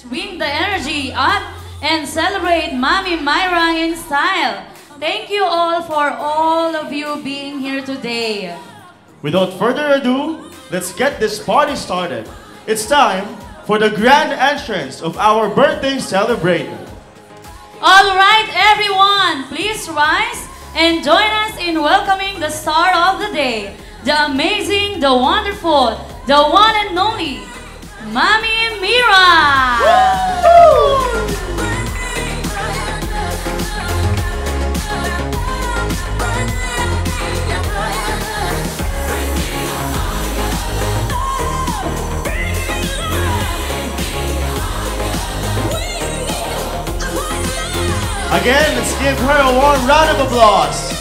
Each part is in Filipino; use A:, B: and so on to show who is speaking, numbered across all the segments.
A: bring the energy up and celebrate Mommy Myra in style. Thank you all for all of you being here today.
B: Without further ado, let's get this party started. It's time for the grand entrance of our birthday celebrator.
A: All right, everyone, please rise and join us in welcoming the star of the day, the amazing, the wonderful, the one and only, Mommy Myra!
B: Again, let's give her a warm round of applause.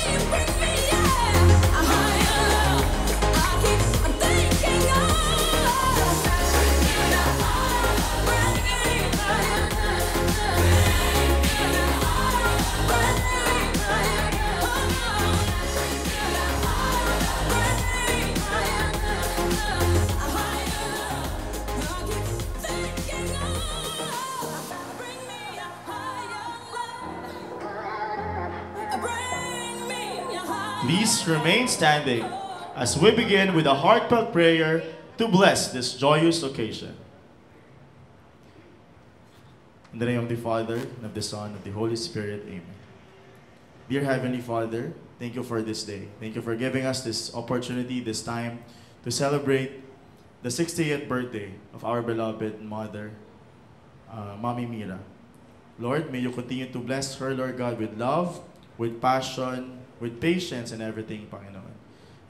B: Please remain standing as we begin with a heartfelt prayer to bless this joyous occasion. In the name of the Father, and of the Son, and of the Holy Spirit, amen. Dear Heavenly Father, thank you for this day. Thank you for giving us this opportunity, this time, to celebrate the 60th birthday of our beloved mother, Mommy Myra. Lord, may you continue to bless her, Lord God, with love, with passion, with patience and everything, Panginoon.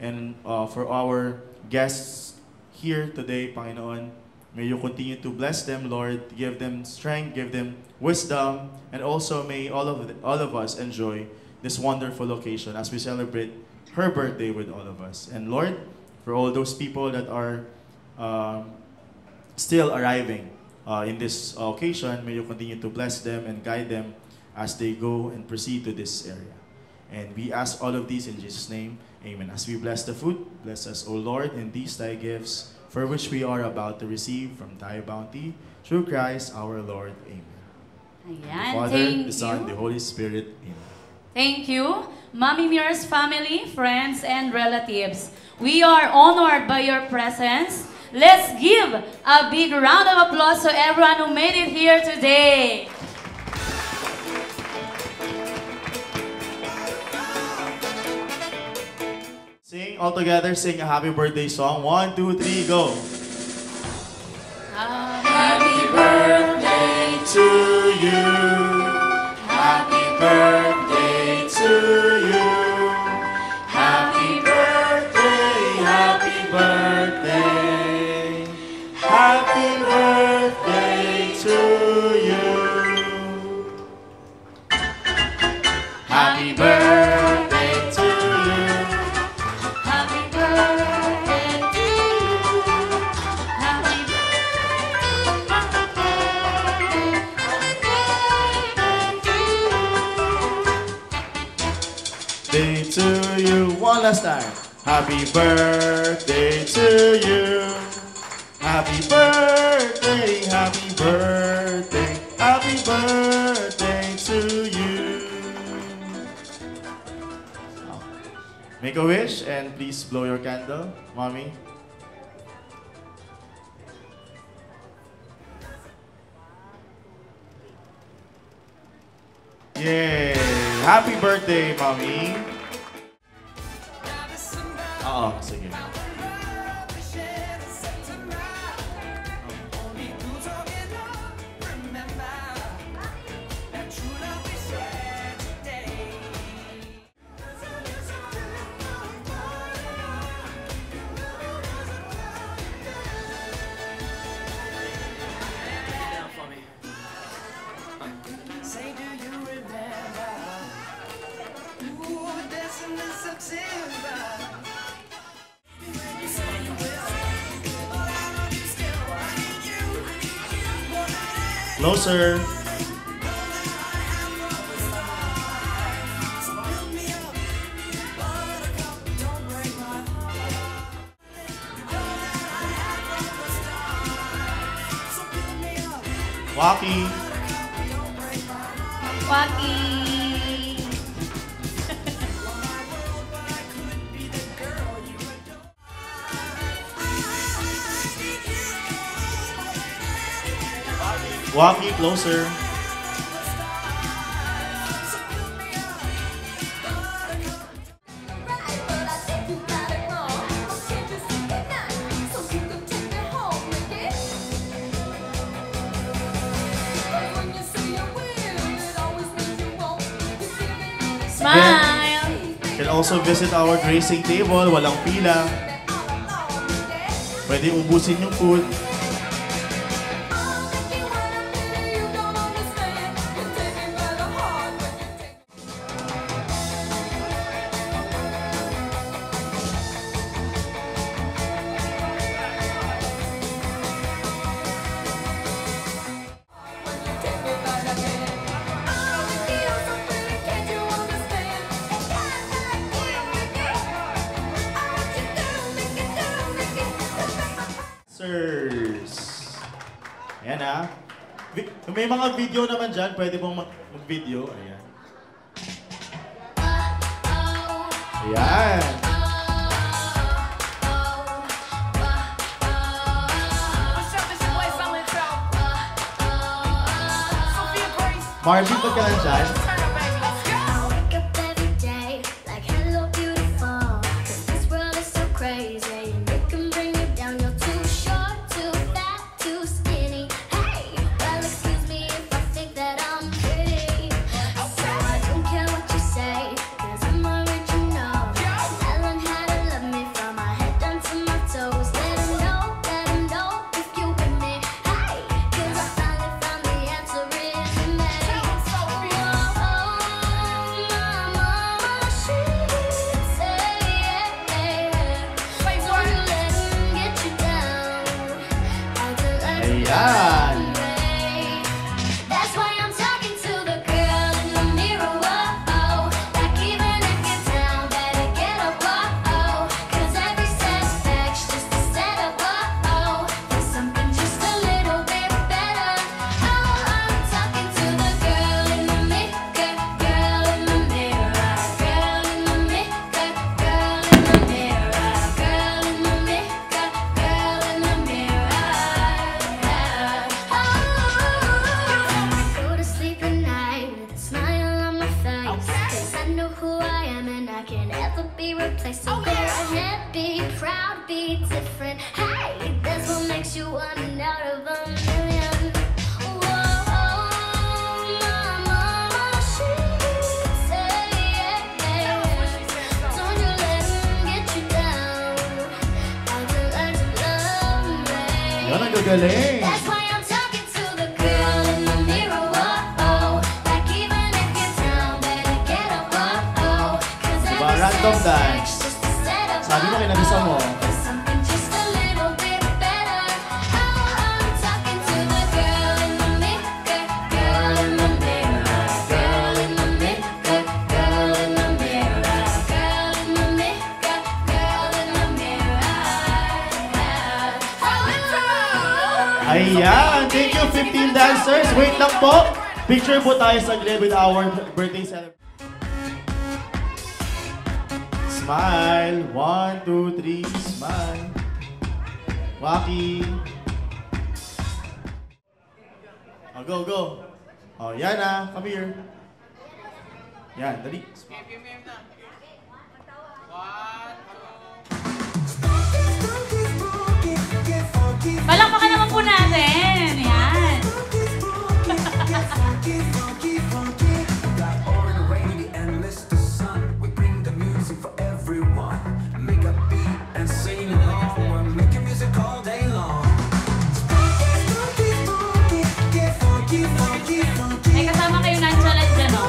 B: And for our guests here today, Panginoon, may you continue to bless them, Lord, give them strength, give them wisdom, and also may all of us enjoy this wonderful occasion as we celebrate her birthday with all of us. And Lord, for all those people that are still arriving in this occasion, may you continue to bless them and guide them as they go and proceed to this area. And we ask all of these in Jesus' name. Amen. As we bless the food, bless us, O Lord, in these thy gifts, for which we are about to receive from thy bounty, through Christ our Lord. Amen.
A: Ayan,
B: The Father,
A: thank
B: the Son,
A: you.
B: the Holy Spirit. Amen.
A: Thank you, Mommy Myra's family, friends, and relatives. We are honored by your presence. Let's give a big round of applause to everyone who made it here today.
B: Sing all together, sing a happy birthday song. 1, 2, 3, go.
A: Happy birthday
B: To you. Happy birthday to you. Happy birthday, happy birthday. Happy birthday to you. Happy birthday to you.
A: Happy birthday to you. Happy
B: Day to you. One last time. Happy birthday to you. Happy birthday, happy birthday, happy birthday to you. Make a wish and please blow your candle, Mommy. Yay! Happy birthday, Mommy! Sige. Closer. Waki.
A: Waki.
B: Waki, closer.
A: Smile.
B: Can also visit our racing table. Walang pila. Pwede ubusin yung food. Sirs. Ayan ha. Kung may mga video naman dyan, pwede mong mag-video. Ayan. Ayan. Marvin, pag ka lang dyan. Ayan.
C: That's why I'm talking to the girl in the mirror. Whoa, like even if you're down, better get up. Whoa, 'cause every setback's just a setup. Whoa, for something just a little bit better. Oh, I'm talking to the girl in the mirror, girl in the mirror, girl in the mirror, girl in the mirror, girl in the mirror, girl in the mirror. Go to sleep at night with a smile on my face, 'cause I know who I am and I can't ever be replaced. So go ahead, be proud, be different. Hey, that's what makes you one out of a million. Whoa, my mama, she say, don't you let him get you down. I don't like to love me.
B: Yan ang gagaling.
C: That's why I'm talking to the girl in the mirror. Whoa, like even if you're down, better get up. Whoa, 'cause
B: Diba,
C: every
B: random
C: setback's
B: dance.
C: just a setup.
B: Sabi mo, kinabisa mo.
C: For something just a little bit better. Oh, I'm talking to the girl in the mirror, girl in the mirror, girl in the mirror, girl in the mirror, girl in the mirror, girl in the mirror.
B: Ayan. Thank you, 15 dancers. Wait lang po. Picture po tayo saglit with our birthday celebration. Smile. 1, 2, 3. Smile. Waki. Oh, go, go. Oh, yan ah. Come here. Yan, dali.
A: Palakpakan naman po natin. Yan. May kasama kayo ng challenge dyan, no?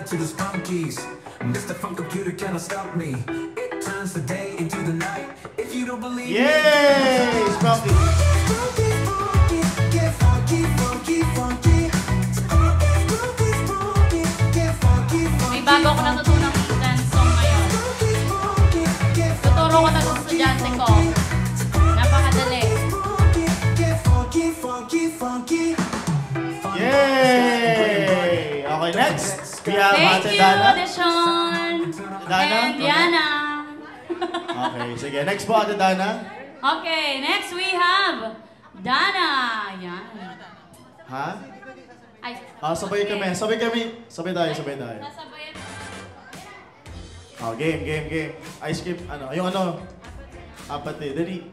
D: To the spunkies, Mr. Funk Computer cannot stop me. It turns the day into the night. If you don't believe me,
B: Yay! Spunky.
D: get funky, funky, funky.
A: May bago ako natutunang dance song ngayon. Tuturo ko na sa estudyante ko.
B: have
A: Thank
B: Ate
A: you,
B: Dana.
A: Deshawn.
B: Dana?
A: And Diana.
B: Okay, sige. Next po, Ate Dana.
A: Okay, next we have Dana. Yan.
B: Ha?
A: Ay,
B: Sabay kami. Sabay kami. Sabay tayo, sabay tayo.
A: sasabayan.
B: Game. Ice cream, yung apat eh. Dali.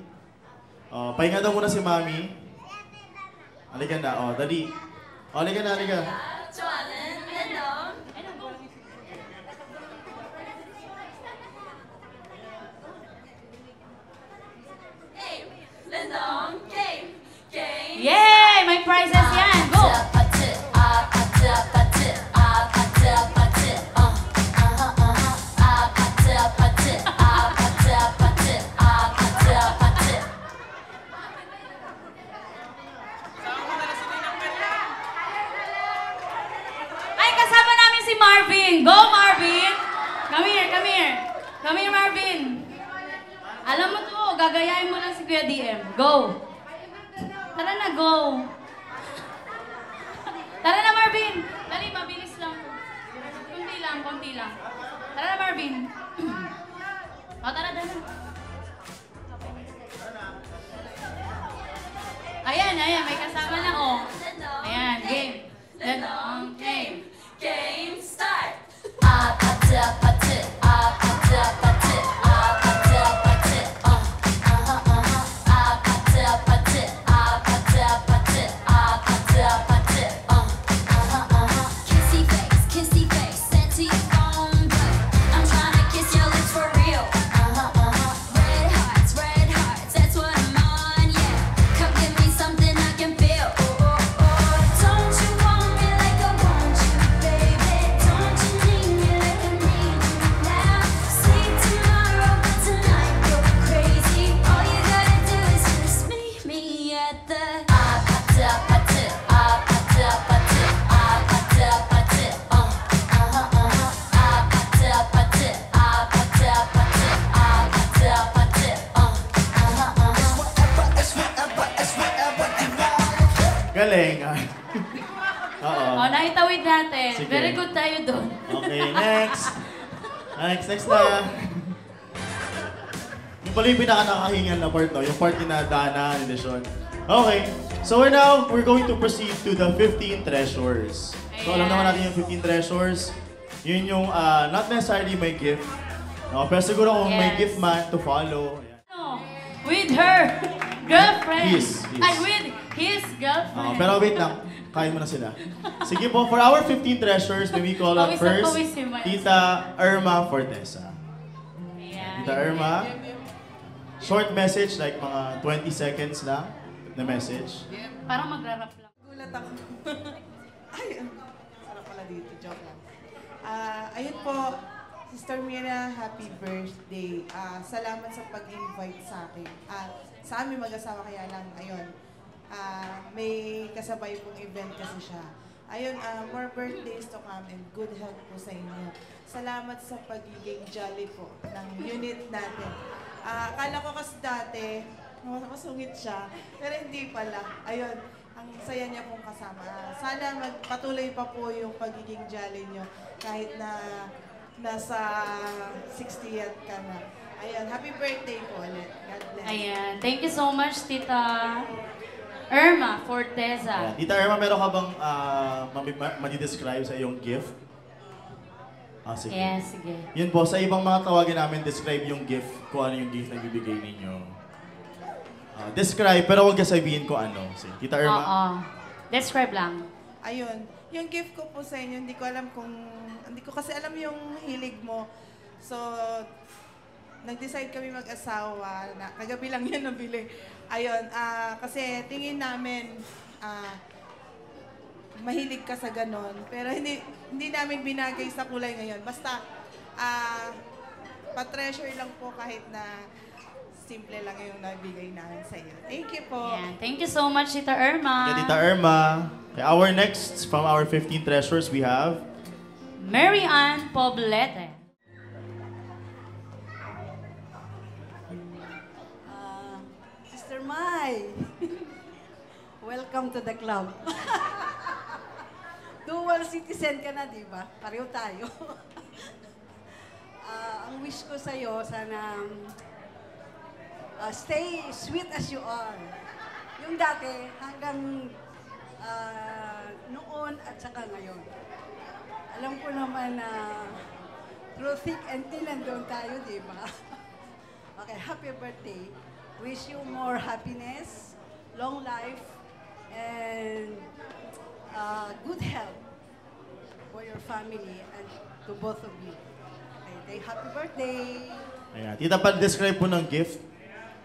B: Pahinga daw muna si Mami. Halika na, dali. Halika na.
A: Yay! May prizes yan! Go! Ay, kasama namin si Marvin! Go, Marvin! Come here! Come here, Marvin! Alam mo to, gagayahin mo lang si Kuya DM. Go! Tara na, go! Tara na, Marvin! Dali, mabilis lang. Konti lang. Tara na, Marvin! Tara. Ayan, may kasama na, Ayan, game.
C: Game start. Kissy face, sent to your phone, but I'm tryna kiss your lips for real. Red hearts, that's what I'm on, yeah. Come give me something I can feel. Don't you want me like I want you, baby? Don't you need me like I need you now? See tomorrow, but tonight you're crazy. All you gotta do is just meet me at the
B: Galing. Oo.
A: Naitawid natin.
B: Sige.
A: Very good tayo doon.
B: Okay, next na. Yung pala yung pinaka-nakahingan na part, no? Yung part ni na Dana, ni Deshawn. Okay, so we're going to proceed to the 15 treasures. So alam naman natin yung 15 treasures. Yun yung not necessarily may gift. No? Pero siguro kung may
A: Yes.
B: gift man to follow. Ayan.
A: With her girlfriend.
B: His.
A: Ay, with his girlfriend.
B: Pero wait lang, kaya mo na sila. Sige po, for our 15 treasures, may we call on
A: Pawis na
B: first,
A: pawis si Miles.
B: Tita Irma Fortesa.
A: Ayan.
B: Tita Irma, short message, like mga 20 seconds lang na message.
A: Parang magra-rap lang.
E: Gulat ako. Ay, sarap pala dito. Joke lang. Ayun po, Sister Mira, happy birthday. Salamat sa pag-invite sa akin. Sa amin mag-asawa kaya lang, ayun. May kasabay pong event kasi siya. Ayun, more birthdays to come and good health po sa inyo. Salamat sa pagiging jolly po ng unit natin. Akala ko kasi dati, masungit siya, pero hindi pala. Ayun, ang saya niya pong kasama. Sana magpatuloy pa po yung pagiging jolly niyo kahit na nasa 60th ka na. Ayun, happy birthday po ulit. God bless.
A: Ayan. Thank you so much, Tita Irma Fortesa.
B: Tita Irma, meron ka bang madi-describe sa iyong gift? Sige.
A: Yes, sige.
B: Yun po, sa ibang mga tawagin namin, describe yung gift, kung ano yung gift na ibibigay ninyo. Describe, pero huwag ka sabihin ko ano. Sige. Tita Irma?
A: Oo. Describe lang.
E: Ayun, yung gift ko po sa inyo, hindi ko kasi alam yung hilig mo. So, nag-decide kami mag-asawa na kagabi lang yan nabili. Ayun, kasi tingin namin mahilig ka sa ganon. Pero hindi namin binagay sa kulay ngayon. Basta, pa-treasure lang po kahit na simple lang yung nabigay namin sa iyo. Thank you po.
A: Ayan. Thank you so much, Tita Irma.
B: Tita Irma. Okay, our next, from our 15 treasures, we have
A: Mary Ann Poblete.
F: Sister Mai, welcome to the club. dual citizen ka na, di ba? Pareho tayo. Ang wish ko sa'yo, sana stay sweet as you are. Yung dati, hanggang noon at saka ngayon. Alam ko naman na through thick and thin, nandun tayo, di ba? Okay, happy birthday. Wish you more happiness, long life, and good health for your family and to both of you. Okay, happy birthday!
B: Ayan. Tita, describe po ng gift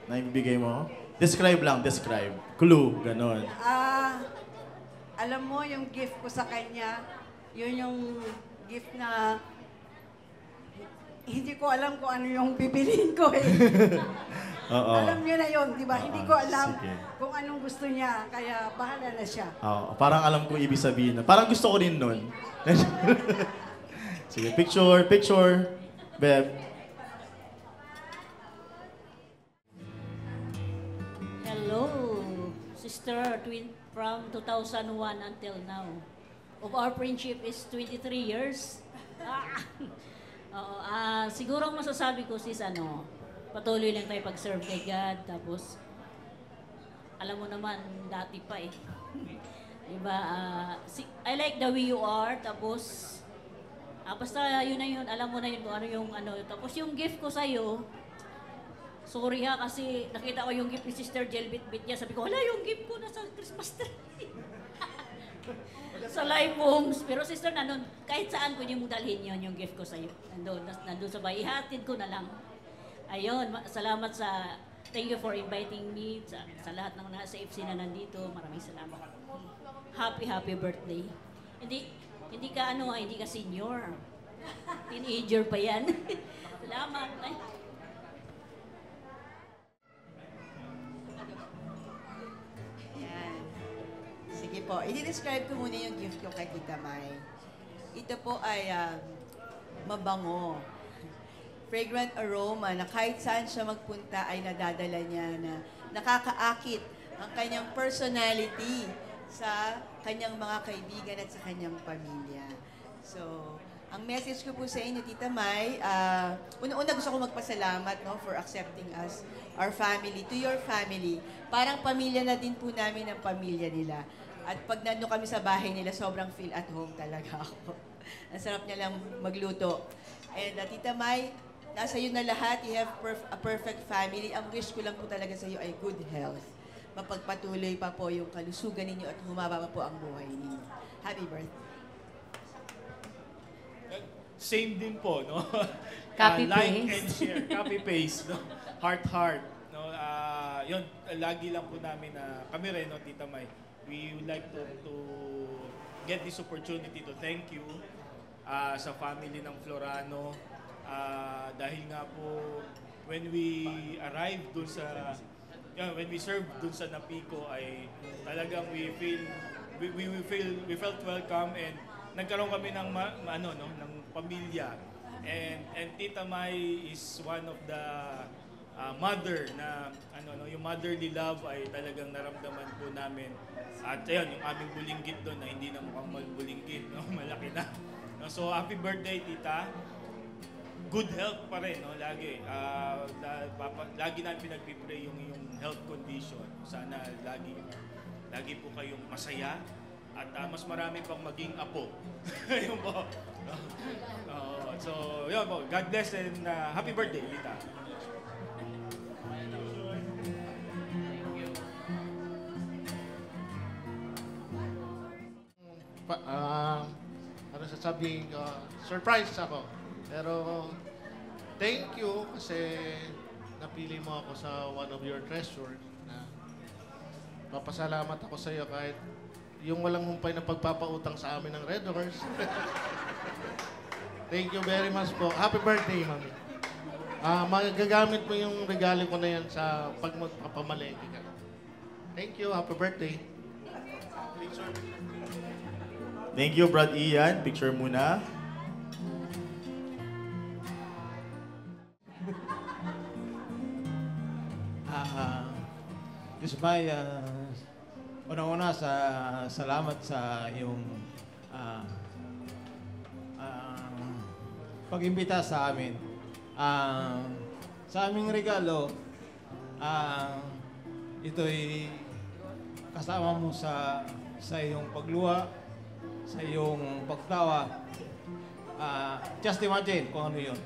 B: na ibibigay mo. Describe lang, describe. Clue, ganon.
F: Alam mo, yung gift ko sa kanya, yun yung gift na hindi ko alam kung ano yung bibiliin ko eh.
B: Oo.
F: Alam niyo na yun, di ba? Hindi ko alam
B: sige.
F: kung anong gusto niya, kaya bahala na siya.
B: Oo, parang alam ko ibig sabihin na. Parang gusto ko rin nun. Sige, picture. Beb.
G: Hello, sister, from 2001 until now. Of our friendship is 23 years. Oo, siguro ang masasabi ko sis, patuloy lang tayo pag-serve kay God. Tapos, alam mo naman, dati pa eh. Diba? I like the way you are. Tapos, basta yun na yun, alam mo na yun kung ano yung Tapos yung gift ko sa'yo, sorry ha, kasi nakita ko yung gift ni Sister Jel Bit niya. Sabi ko, wala yung gift ko nasa Christmas tree. Sa live homes. Pero sister, kahit saan pwede mong dalhin yun, yung gift ko sa'yo. Nandun sa bahay. Ihatid ko na lang. Ayun, salamat thank you for inviting me sa lahat ng nasa FC na nandito. Maraming salamat. Happy birthday. Hindi ka senior. Teenager pa yan. Salamat. Ay.
H: Yan. Sige po, i-describe ko muna yung gift ko kay Tita May. Ito po ay mabango. Fragrant aroma na kahit saan siya magpunta ay nadadala niya na nakakaakit ang kanyang personality sa kanyang mga kaibigan at sa kanyang pamilya. So, ang message ko po sa inyo, Tita May, una-una gusto ko magpasalamat for accepting us, our family, to your family. Parang pamilya na din po namin ang pamilya nila. At pag nandun kami sa bahay nila, sobrang feel at home talaga ako. Ang sarap niya lang magluto. And Tita May, nasa iyo na lahat. You have a perfect family. Ang wish ko lang po talaga sa iyo ay good health. Mapagpatuloy pa po yung kalusugan ninyo at humaba pa po ang buhay ninyo. Happy birthday.
I: Same din po, no?
A: Copy
I: like
A: paste.
I: and share. Copy paste, no? Heart. No? Yun, lagi lang po namin na kami rin, no, Tita May, we would like to get this opportunity to thank you sa family ng Florano. Dahil nga po, when we arrived dun sa, when we served dun sa Napico ay talagang we felt welcome and nagkaroon kami ng ng pamilya. And Tita May is one of the mother na yung motherly love ay talagang naramdaman po namin. At ayun, yung aming bulinggit doon na hindi na mukhang bulinggit, no? Malaki na. No? So happy birthday, Tita. Good health pa rin, no? Lagi. Lagi namin pinagpipray yung health condition. Sana lagi po kayong masaya at mas marami pang maging apo. Yun po. So, yun po. God bless and happy birthday, Tita.
J: Sasabing surprise ako. Pero thank you kasi napili mo ako sa one of your treasures. Papasalamat ako sa iyo kahit yung walang humpay na pagpapautang sa amin ng Red Horse. Thank you very much po. Happy birthday, Mami. Magagamit mo yung regalo ko na yan sa pag magpapamalengke ka. Thank you. Happy birthday.
B: Thank you, Brad Ian. Picture muna.
K: Diyos May, unang-una salamat sa iyong ah, pag-imbita sa amin. Sa aming regalo, ito'y kasama mo sa iyong pagluha, sa iyong pagtawa. Just imagine kung ano yun.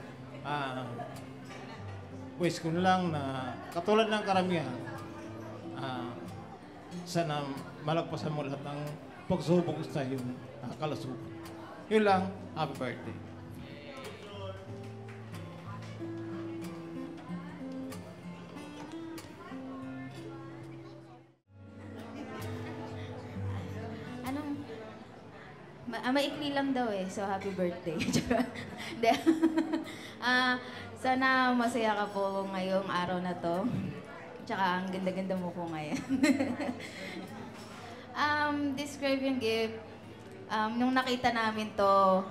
K: Wish ko na lang na katulad ng karamihan, sana malagpasan mo lahat ng pagsubok sa iyong kalusugan. Yun lang, happy birthday.
L: Maikli lang daw eh, so happy birthday. Hindi. Sana masaya ka po ngayong araw na to. Tsaka ang ganda-ganda mo po ngayon. Describe yung gift. Nung nakita namin to,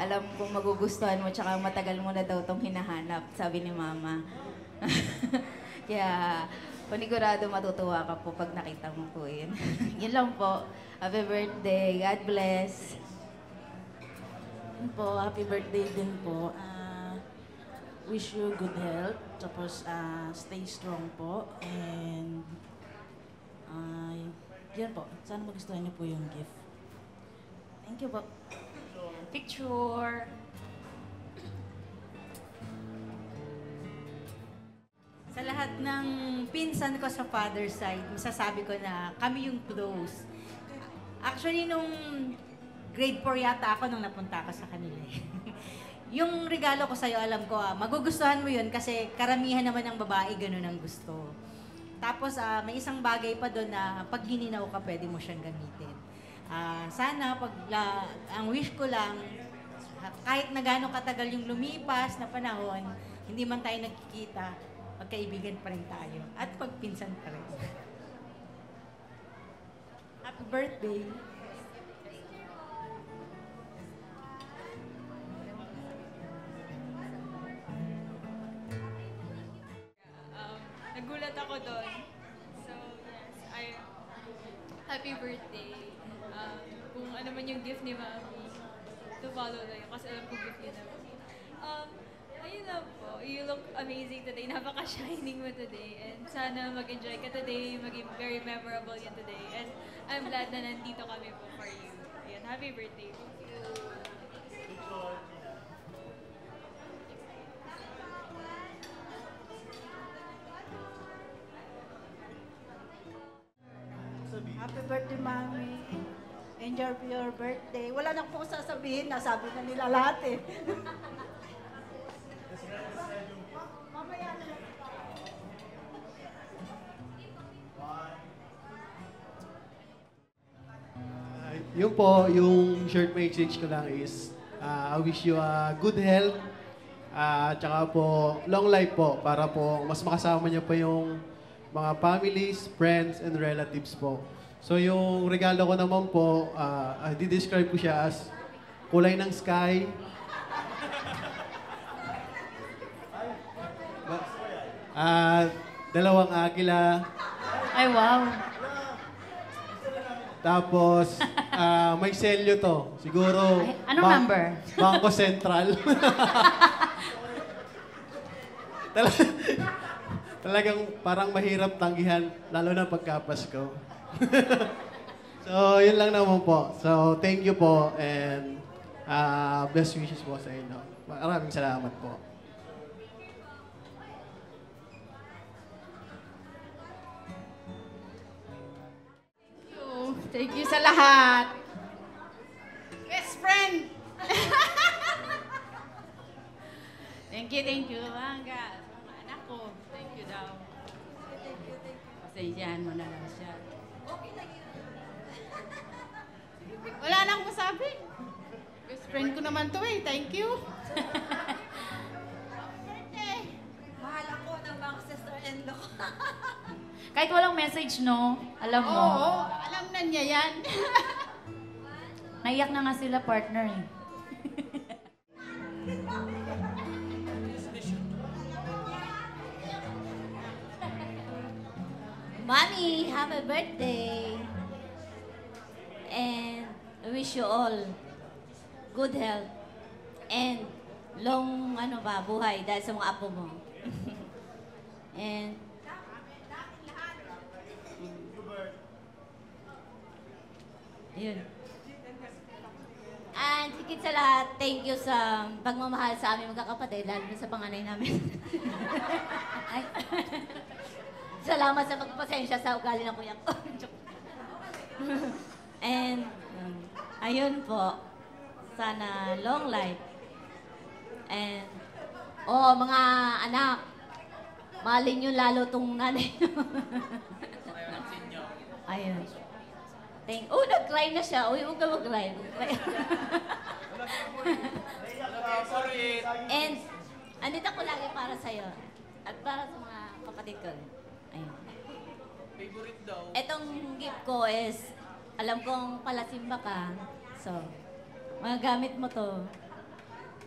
L: alam kong magugustuhan mo, tsaka matagal mo na daw tong hinahanap, sabi ni Mama. Kaya, panigurado matutuwa ka po pag nakita mo po yun. Yun lang po. Happy birthday. God bless.
M: Yun po, happy birthday din po. Wish you good health. Tapos, stay strong po. And, yan po. Sana magustuhan niyo po yung gift. Thank you po.
A: Picture.
N: Sa lahat ng pinsan ko sa father's side, masasabi ko na kami yung close. Actually, nung grade 4 yata ako nung napunta ako sa kanila. Yung regalo ko sa'yo, alam ko, magugustuhan mo yun kasi karamihan naman ng babae ganun ang gusto. Tapos, may isang bagay pa doon na pag gininaw ka, pwede mo siyang gamitin. Sana, ang wish ko lang, kahit na gano'ng katagal yung lumipas na panahon, hindi man tayo nagkikita, magkaibigan pa rin tayo. At pagpinsan pa rin. Happy birthday!
O: Nagulat ako doon. So, yes, happy birthday. Kung ano man yung gift ni Mami, to follow na yun. Kasi alam ko gift yun naman. Ayun lang po. You look amazing today. Napaka-shining mo today. And sana mag-enjoy ka today. Maging very memorable yun today. And I'm glad na nandito kami po for you. Ayan, happy birthday. Thank you.
F: Happy birthday, Mami. Enjoy your birthday. Wala na po sasabihin. Nasabi na nila lahat eh. Mamaya na lang.
P: Yun po, yung short message ko lang is, I wish you good health, tsaka po, long life po, para po mas makasama niyo po yung mga families, friends, and relatives po. So yung regalo ko naman po, di-describe ko siya as kulay ng sky. Dalawang akila.
A: Ay, wow.
P: Tapos, may selyo to. Siguro...
A: Ay, anong number?
P: Bangko Sentral. Talagang parang mahirap tanggihan, lalo na pagka-Pasko. So, yun lang naman po. So, thank you po and best wishes po sa inyo. Maraming salamat po.
Q: Thank you sa lahat. Best friend! Thank you, Mangga. Mga anak ko, thank you daw. Pasensyahan mo na lang siya. Wala na akong masabi. Best friend ko naman to eh, thank you. Birthday!
N: Mahal ako ng mga sister-in-law.
A: Kahit walang message, no? Alam mo.
Q: Oo, alam na niya yan.
A: Naiyak na nga sila, partner eh.
G: Mommy, happy birthday! And I wish you all good health and long buhay dahil sa mga apo mo. And yun. And higit sa lahat, thank you sa pagmamahal sa aming magkakapatid, lalo na sa panganay namin. Ay. Salamat sa pagpasensya sa ugali ng kuya ko. And, ayun po. Sana long life. And, mga anak, mahalin nyo lalo tong nanay. Ayun. Nag-cry na siya. Uy, huwag ka mag-cry. And, andito ko lagi para sa'yo. At para sa mga kapatid ko. Ayun.
R: Favorite daw.
G: Etong gift ko is, alam kong palasimba ka. So, magagamit mo to.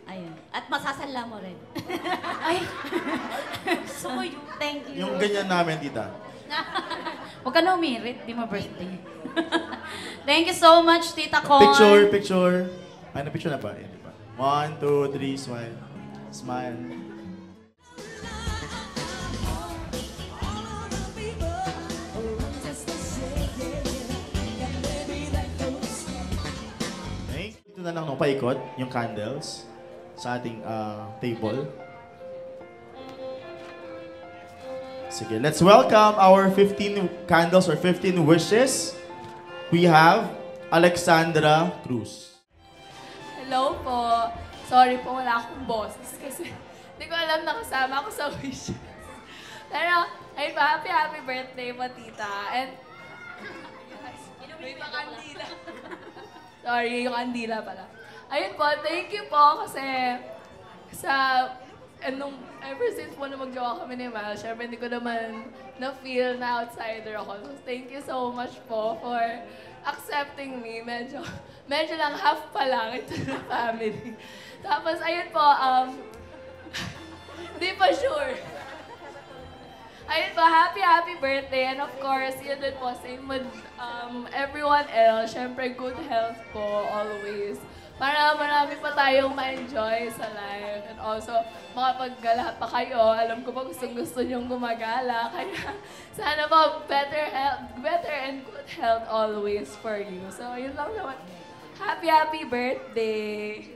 G: Ayun. At masasala mo rin. Ay! So, thank you.
B: Yung ganyan namin, tita.
A: Huwag ka na umirit, di mo birthday. Thank you so much, Tita Con.
B: Picture. Ay, na-picture na ba? Yan, diba? 1, 2, 3, smile. Smile. Okay. Ito na lang nung paikot, yung candles sa ating table. Sige, let's welcome our 15 candles or 15 wishes. We have Alexandra Cruz.
S: Hello po. Sorry po, wala akong boses kasi hindi ko alam na kasama ako sa wishes. Pero, ayun pa, happy birthday po, tita. And, may pa kandila. Sorry, yung kandila pala. Ayun po, thank you po kasi ever since po na mag-jowa kami ni Mal, syempre hindi ko naman na-feel na outsider ako. So, thank you so much po for accepting me. Medyo lang half pa lang ito na family. Tapos, ayun po, hindi pa sure. Ayun po, happy birthday. And of course, yun din po, same with everyone else. Syempre, good health po, always. Para marami pa tayong ma-enjoy sa life. And also, makapaggala pa kayo. Alam ko pa gustong-gusto niyong gumagala. Kaya sana po better and good health always for you. So, yun lang naman. Happy birthday!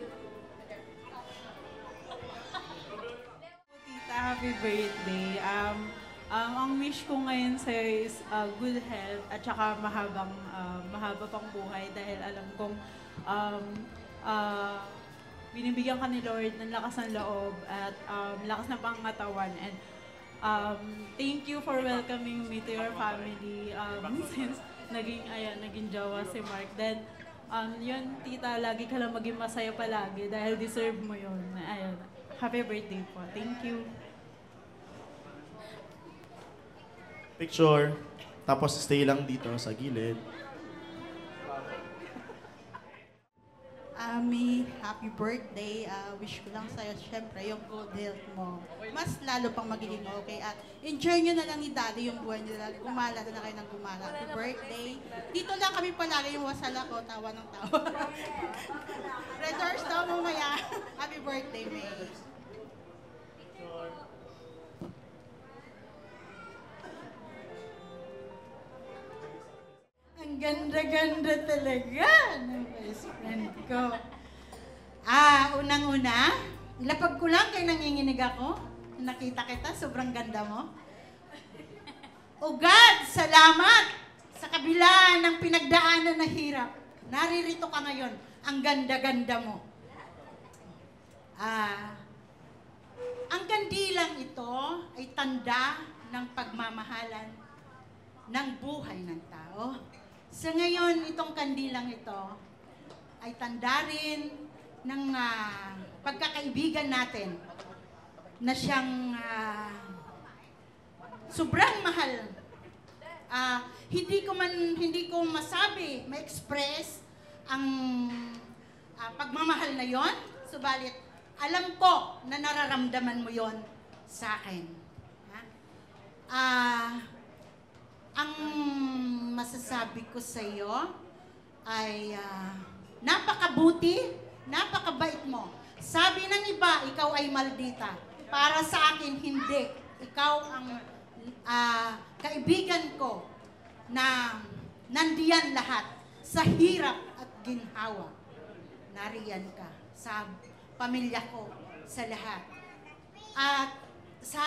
T: Tita, happy birthday. Ang wish ko ngayon sa'yo is good health at saka mahaba pang buhay dahil alam kong binibigyan ka ni Lord ng lakas ng loob at lakas ng pangatawan. And thank you for welcoming me to your family since naging jowa si Mark. Then, yun, tita, lagi ka lang maging masaya palagi dahil deserve mo yun. Ayun, happy birthday po. Thank you.
B: Picture. Tapos stay lang dito sa gilid.
U: Ami, happy birthday. Wish ko lang sa'yo, syempre, yung good health mo. Mas lalo pang magiging okay. At enjoy nyo na lang ni Daddy yung buhay nyo. Gumala na kayo ng gumala. Happy birthday. Dito lang kami palagi yung wasala ko, tawa ng tawa. Red Doors daw mamaya. Happy birthday, May.
F: Ang ganda-ganda talaga ng best friend ko. Unang-una, ilapag ko lang kay nanginginig ako. Nakita kita, sobrang ganda mo. O God, salamat sa kabila ng pinagdaanan na hirap. Naririto ka ngayon. Ang ganda-ganda mo. Ang kandilang ito ay tanda ng pagmamahalan ng buhay ng tao. Sa ngayon, itong kandilang ito ay tanda rin ng pagkakaibigan natin na siyang sobrang mahal. Hindi ko masabi, ma-express ang pagmamahal na yon. Subalit, alam ko na nararamdaman mo yon sa akin. Ang masasabi ko sa iyo ay
U: Napakabuti, napakabait mo. Sabi ng iba, ikaw ay maldita. Para sa akin, hindi. Ikaw ang kaibigan ko na nandiyan lahat sa hirap at ginhawa. Nariyan ka sa pamilya ko, sa lahat. At sa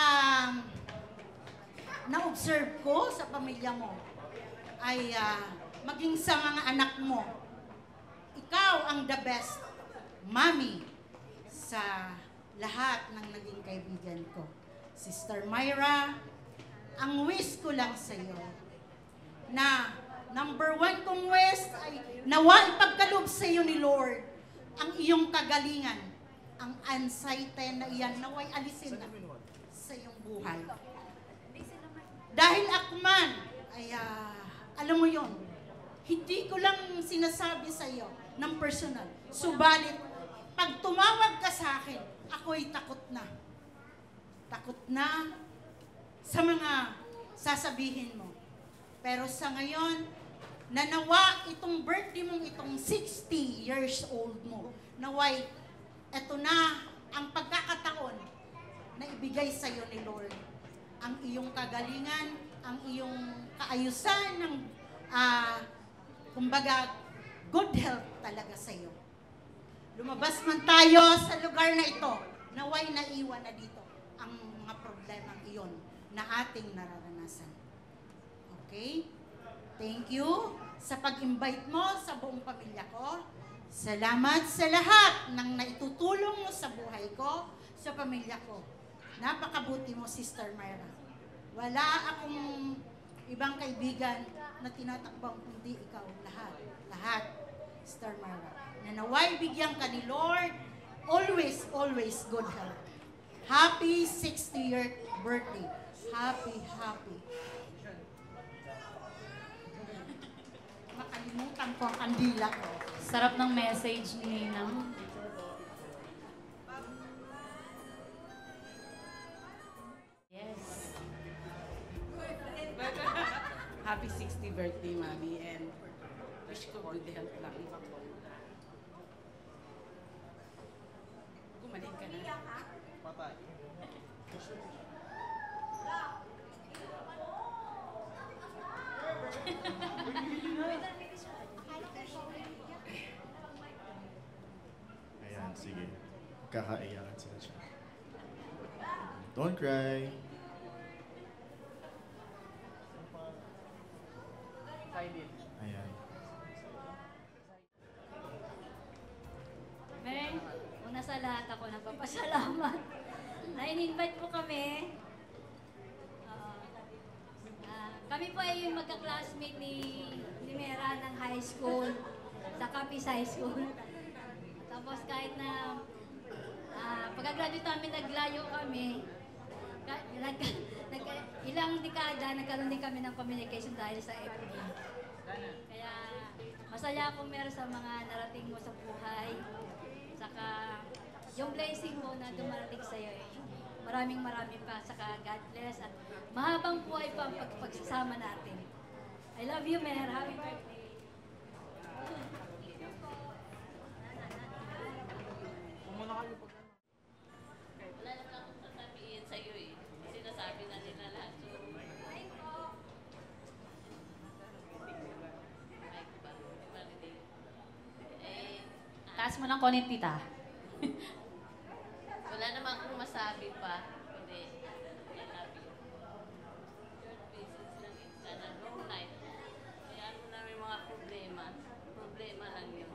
U: na-observe ko sa pamilya mo ay maging sa mga anak mo, ikaw ang the best mommy sa lahat ng naging kaibigan ko. Sister Myra, ang wish ko lang sa iyo na number 1 kong wish ay nawa ipagkaloob sa iyo ni Lord ang iyong kagalingan, ang anxiety na iyan naway alisin na sa iyong buhay. Dahil ako man ay alam mo yon, hindi ko lang sinasabi sa iyo ng personal. Subalit, pag tumawag ka sa akin, ako'y takot na. Takot na sa mga sasabihin mo. Pero sa ngayon, nanawa itong birthday mong itong 60 years old mo, naway, eto na ang pagkakataon na ibigay sa iyo ni Lord. Ang iyong kagalingan, ang iyong kaayusan ng kumbaga, good health talaga sa iyo. Lumabas man tayo sa lugar na ito, naway naiwan na dito ang mga problemang iyon na ating nararanasan. Okay? Thank you sa pag-invite mo sa buong pamilya ko. Salamat sa lahat ng naitutulong mo sa buhay ko, sa pamilya ko. Napakabuti mo, Sister Myra. Wala akong ibang kaibigan na tinatakbang kundi ikaw. Lahat. Lahat, Sister Myra. Na naway bigyan ka ni Lord, always, always good health. Happy 60th birthday. Happy, happy. Makalimutan ko ang kandila ko.
A: Sarap ng message ni Ninang.
D: Happy 60th birthday, Mami, and wish ko good health lang. Gumaling ka na. Patay.
B: Ayan, sige. Kakaiyakan sila siya. Don't cry. Ayan.
G: Meng, una sa lahat ako nagpapasalamat na in-invite po kami. Kami po ay yung magka-classmate ni Mera ng high school, sa Capiz High School. Tapos kahit na pagka-graduate namin, naglayo kami. Ilang dekada, nagkaroon din kami ng communication dahil sa FB. Kaya masaya akong meron sa mga narating mo sa buhay. Saka yung blessing mo na dumarating sa'yo eh. Maraming pa. Saka God bless at mahabang buhay pa ang pagsasama natin. I love you, Mer. Happy birthday.
V: Wala naman akong sasabihin sa'yo eh. Sinasabi na nila lahat. So,
A: Taas mo ng konit, tita.
V: wala naman akong masabi pa. Kundi, I love you. Short business lang yun. Sana long life. Kaya ano namin mga problema. Problema lang yun.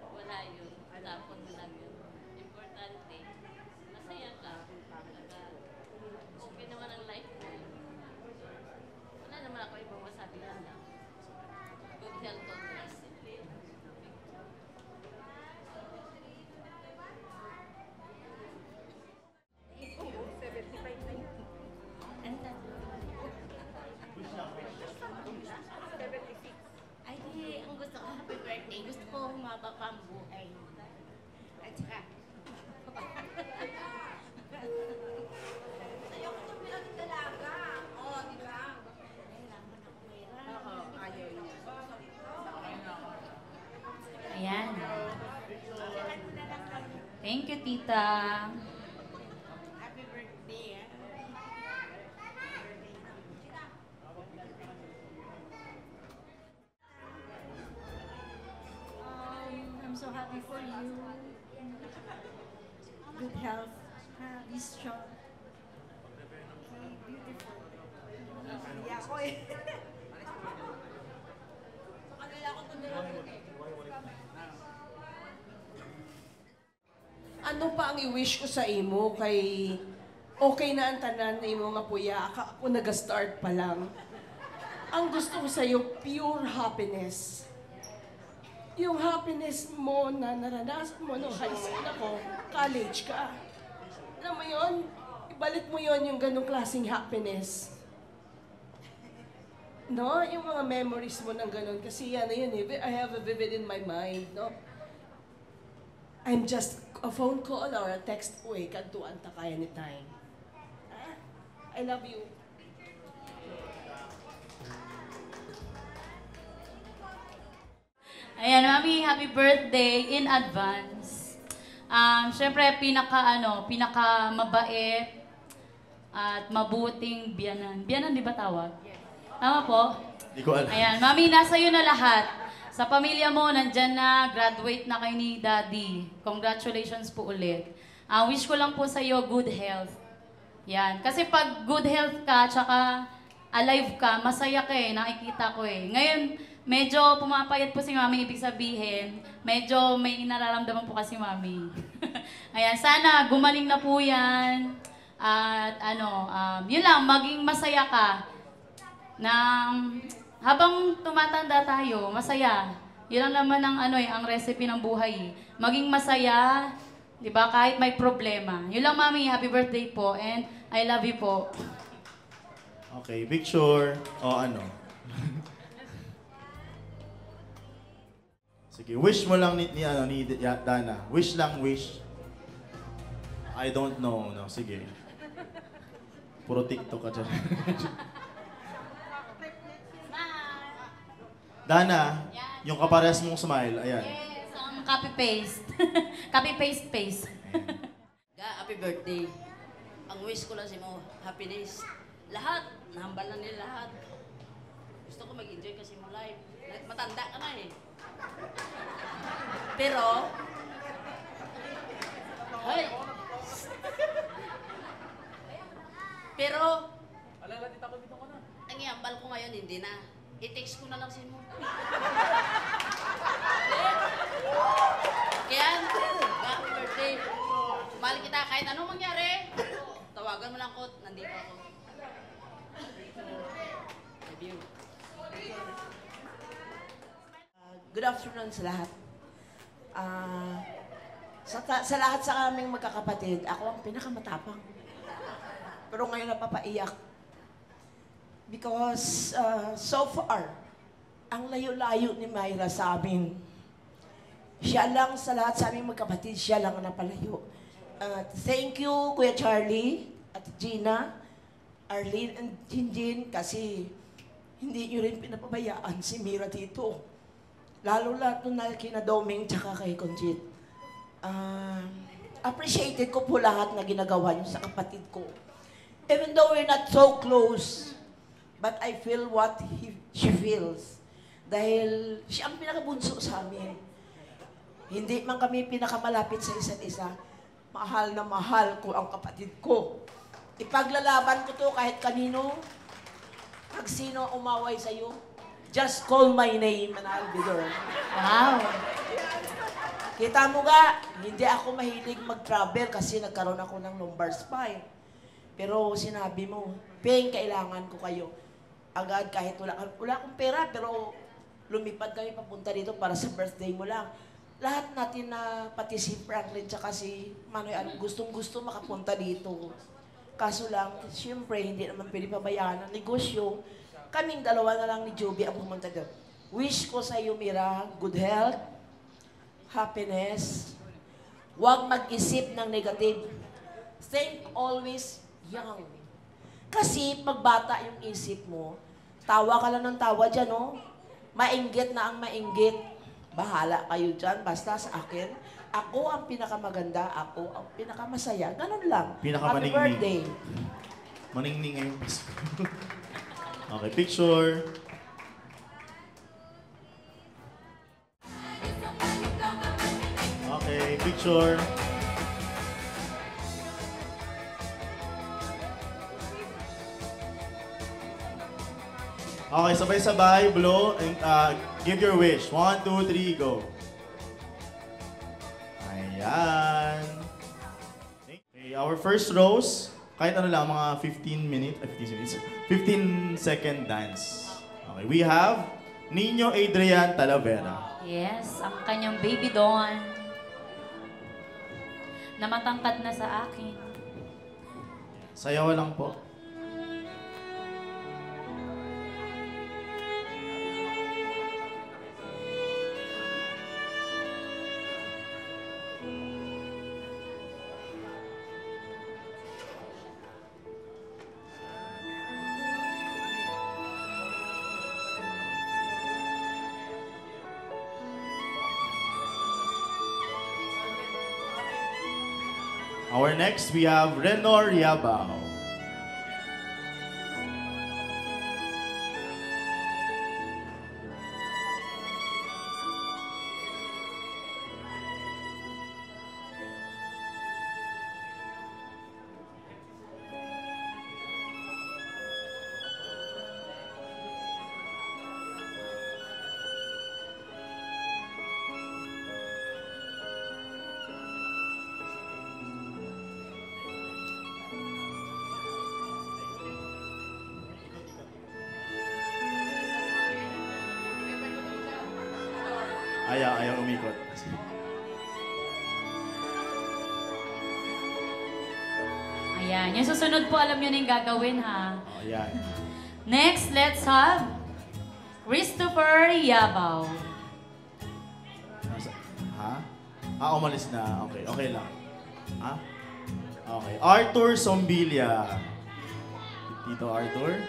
V: Wala yun. Tapon mo lang yun. Importante. Masaya ka. Okay naman ang life mo. Wala naman ako ibang masabi lang lang. Good health always.
G: Ay, di, ang gusto ko, happy birthday. Gusto ko humaba pa ang buhay. At saka, sa'yo ko itong pinagdalaga. Oo, di ba? Kailangan ako mayroon.
D: Oo, ayaw niya.
A: Ayan. Thank you, Tita.
U: Happy birthday.
C: I'm so happy for you. Good health. Be strong. Beautiful. Iya ako eh.
E: Ano pa ang i-wish ko sa imo kay okay na ang tanan na imo nga puya, ako nag-start pa lang. Ang gusto ko sa iyo, pure happiness. Yung happiness mo na naranasan mo nung high school ako, college ka. Alam mo yon, ibalik mo yon yung ganong klaseng happiness. No? Yung mga memories mo ng ganon. Kasi yan na yun eh. I have a vivid in my mind, no? I'm just a phone call or a text away. Kantuan ta ka anytime. Ah, I love you.
A: Ayan, Mami, happy birthday in advance. Siyempre, pinaka mabait at mabuting biyanan. Biyanan, di ba tawag? Tama po?
B: Di ko alam.
A: Ayan, Mami, nasa iyo na lahat. Sa pamilya mo, nandyan na, graduate na kayo ni Daddy. Congratulations po ulit. Wish ko lang po sa iyo good health. Yan. Kasi pag good health ka, tsaka alive ka, masaya ka eh, nakikita ko eh. Ngayon, medyo pumapayat po si Mami, ibig sabihin, medyo may nararamdaman po kasi Mami. Ayan, sana gumaling na po yan. At yun lang, maging masaya ka. Habang tumatanda tayo, masaya. Yun lang naman ang recipe ng buhay. Maging masaya, di ba, kahit may problema. Yun lang, Mami, happy birthday po, and I love you po.
B: Okay, picture. O ano? Sige, wish mo lang ni Dana. Wish lang, wish. I don't know. No, sige. Puro TikTok ka dyan. Dana, yung kapares mong smile, ayan.
A: Yes, copy-paste. Copy-paste face.
W: Happy birthday. Ang wish ko lang sa mo, happiness. Lahat, nahambal na nila lahat. Gusto ko mag-enjoy kasi mo life. Matanda ka na eh. Pero, ang iambal ko ngayon, hindi na. I-text ko na lang si mo. Kaya, happy birthday. Mahal kita kahit anong mangyari. Tawagan mo lang ko, nandito ako. Love you.
E: Good afternoon sa lahat. Sa lahat sa aming magkakapatid, ako ang pinakamatapang. Pero ngayon napapaiyak. Because so far, ang layo-layo ni Myra sa amin. Siya lang sa lahat sa aming magkapatid, siya lang ang napalayo. Thank you, Kuya Charlie, at Gina, Arlene, and Jinjin, kasi hindi nyo rin pinapabayaan si Myra dito. Lalo lahat nung kina Doming tsaka kay Conjit. Appreciated ko po lahat na ginagawa niyo sa kapatid ko. Even though we're not so close, but I feel what she feels. Dahil siya ang pinakabunso sa amin. Hindi man kami pinakamalapit sa isa't isa. Mahal na mahal ko ang kapatid ko. Ipaglalaban ko to kahit kanino, pag sino umaway sa'yo, just call my name and I'll be there.
A: Wow!
E: Kita mo ga, hindi ako mahilig mag-travel kasi nagkaroon ako ng lumbar spine. Pero sinabi mo, Peng, kailangan ko kayo. Agad kahit wala akong pera, pero lumipad kami papunta dito para sa birthday mo lang. Lahat natin na pati si Franklin tsaka si Manoy, gustong-gusto makapunta dito. Kaso lang, siyempre, hindi naman pwede pabayaan ang negosyo. Kaming dalawa na lang ni Joby ang pumunta doon. Wish ko sa iyo, Mira, good health, happiness. Huwag mag-isip ng negative. Think always young. Kasi pag bata yung isip mo, tawa ka lang ng tawa dyan, no? Mainggit na ang mainggit. Bahala kayo dyan. Basta sa akin, ako ang pinakamaganda, ako ang pinakamasaya. Ganun lang. Happy
B: Pinakamaningning.
E: birthday.
B: Maningning ngayon. Okay, picture. Okay, picture. Okay, sabay-sabay, blow, and give your wish. 1, 2, 3, go. Ayan. Okay, our first rose, kahit ano lang, mga 15-second dance. Okay, we have Nino Adrian Talavera.
A: Yes, ang kanyang baby Dawn. Na matangkad na sa akin.
B: Sayaw lang po. Our next, we have Renor Yabao. Ayaw umikot.
A: Ayan, yung susunod po, alam nyo na yung gagawin, ha?
B: Oh, ayan.
A: Next, let's have Christopher Yabao.
B: Ha? Umalis na. Okay, okay lang. Ha? Okay. Arthur Sombilia. Tito Arthur.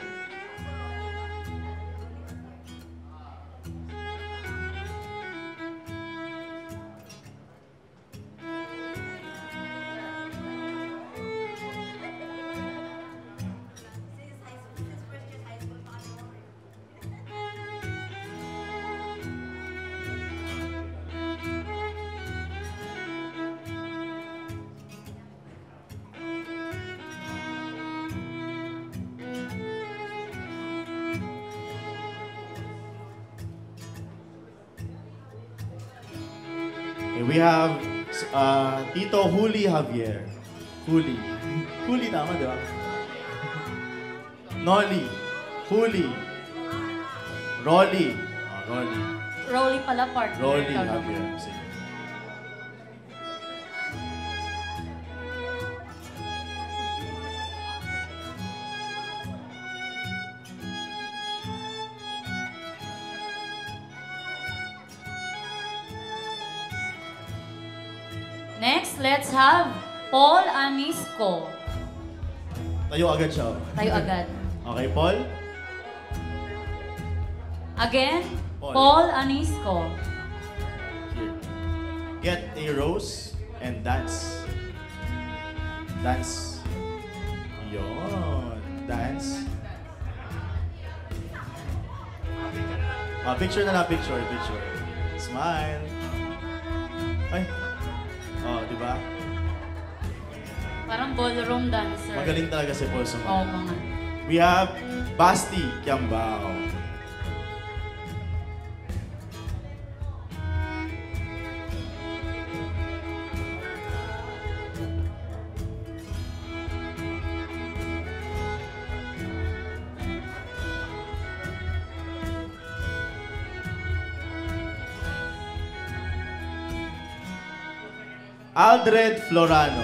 B: Okay, we have Tito Juli Javier. Juli. Juli, tama, di ba? Noli. Juli. Rolly. Rolly.
A: Rolly pala, partner.
B: Rolly
A: Ikaw
B: Javier.
A: naman.
B: Sige.
A: Next, let's have Paul Anisco.
B: Tayo agad siya.
A: Tayo agad.
B: Okay, Paul?
A: Again,
B: Paul.
A: Paul Anisco.
B: Here. Get a rose and dance. Dance. Yon. Dance. Picture na lang, picture. Smile. Ay. Oh, di ba?
A: Parang ballroom dancer.
B: Magaling talaga si Paul Suman.
A: Oo, mga.
B: We have Basti Kiambao. Aldred Florano.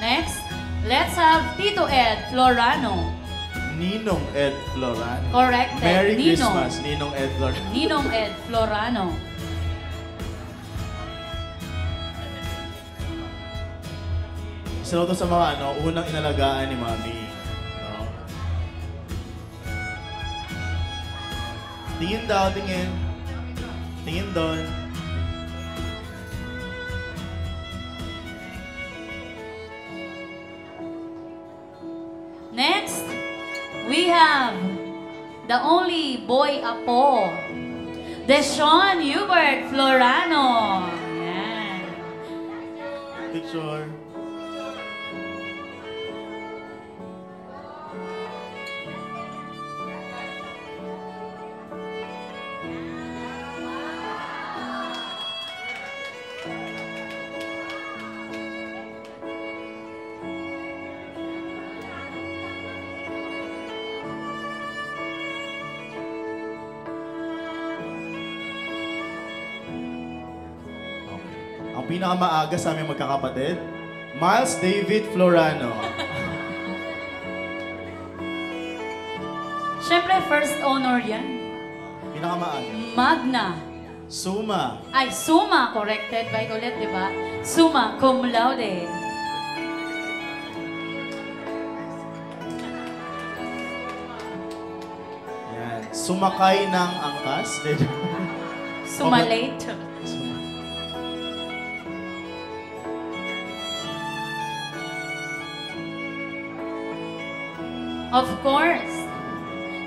A: Next, let's have Tito Ed Florano.
B: Ninong Ed Florano.
A: Corrected.
B: Merry
A: Ninong.
B: Christmas, Ninong Ed Florano.
A: Ninong Ed Florano.
B: Isa to sa mga unang inalagaan ni Mami. No? Tingin daw, tingin. Tingin doon.
A: Next, we have the only boy apo, Deshaun Hubert Florano. Yan.
B: Picture. Ang pinakamaaga sa aming magkakapatid, Miles David Florano.
A: Siyempre, first honor yan.
B: Pinakamaaga.
A: Magna.
B: Suma.
A: Ay, summa. Corrected by ulit, di ba? Summa cum laude.
B: Yan. Sumakay ng angkas.
A: Sumalate. Of course.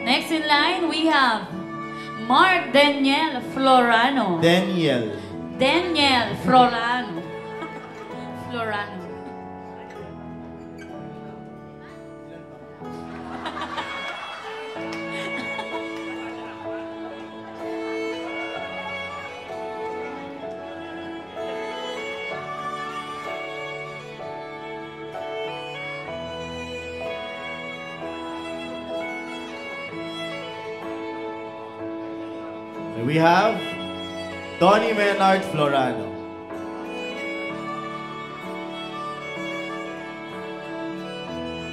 A: Next in line, we have Mark Daniel Florano.
B: Daniel.
A: Daniel Florano. Florano.
B: We have Donnie Menard Florano.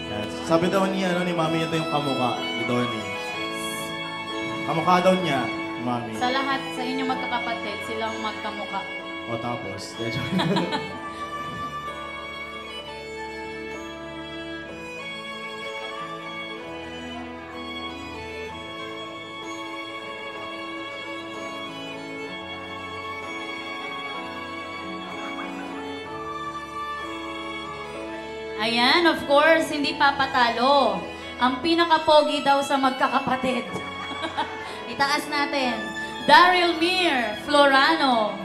B: Yes. Sabi daw niya, ni Mami, ito yung kamukha ni Donnie. Kamukha daw niya, ni Mami.
A: Sa lahat, sa inyong magkakapatid, silang magkamuka.
B: O tapos,
A: Ayan, of course, hindi papatalo. Ang pinaka-pogi daw sa magkakapatid. Itaas natin. Daryl Mir Florano.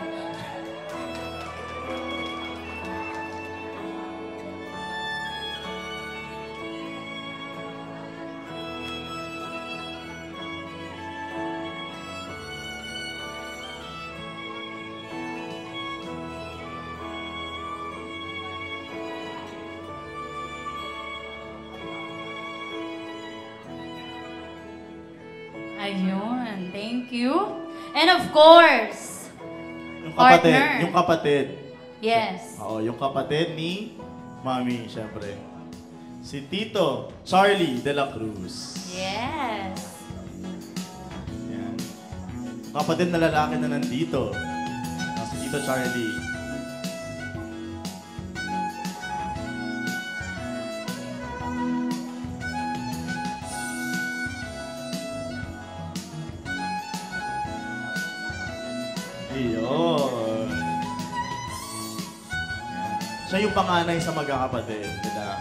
A: Ayun, thank you. And of course,
B: yung kapatid.
A: partner.
B: Yung kapatid.
A: Yes.
B: Oo, yung kapatid ni Mami, syempre. Si Tito Charlie de la Cruz.
A: Yes.
B: Yan. Yung kapatid na lalaki na nandito. Si Tito Charlie. Iyon. Siya yung panganay sa magkakapatid. Diba?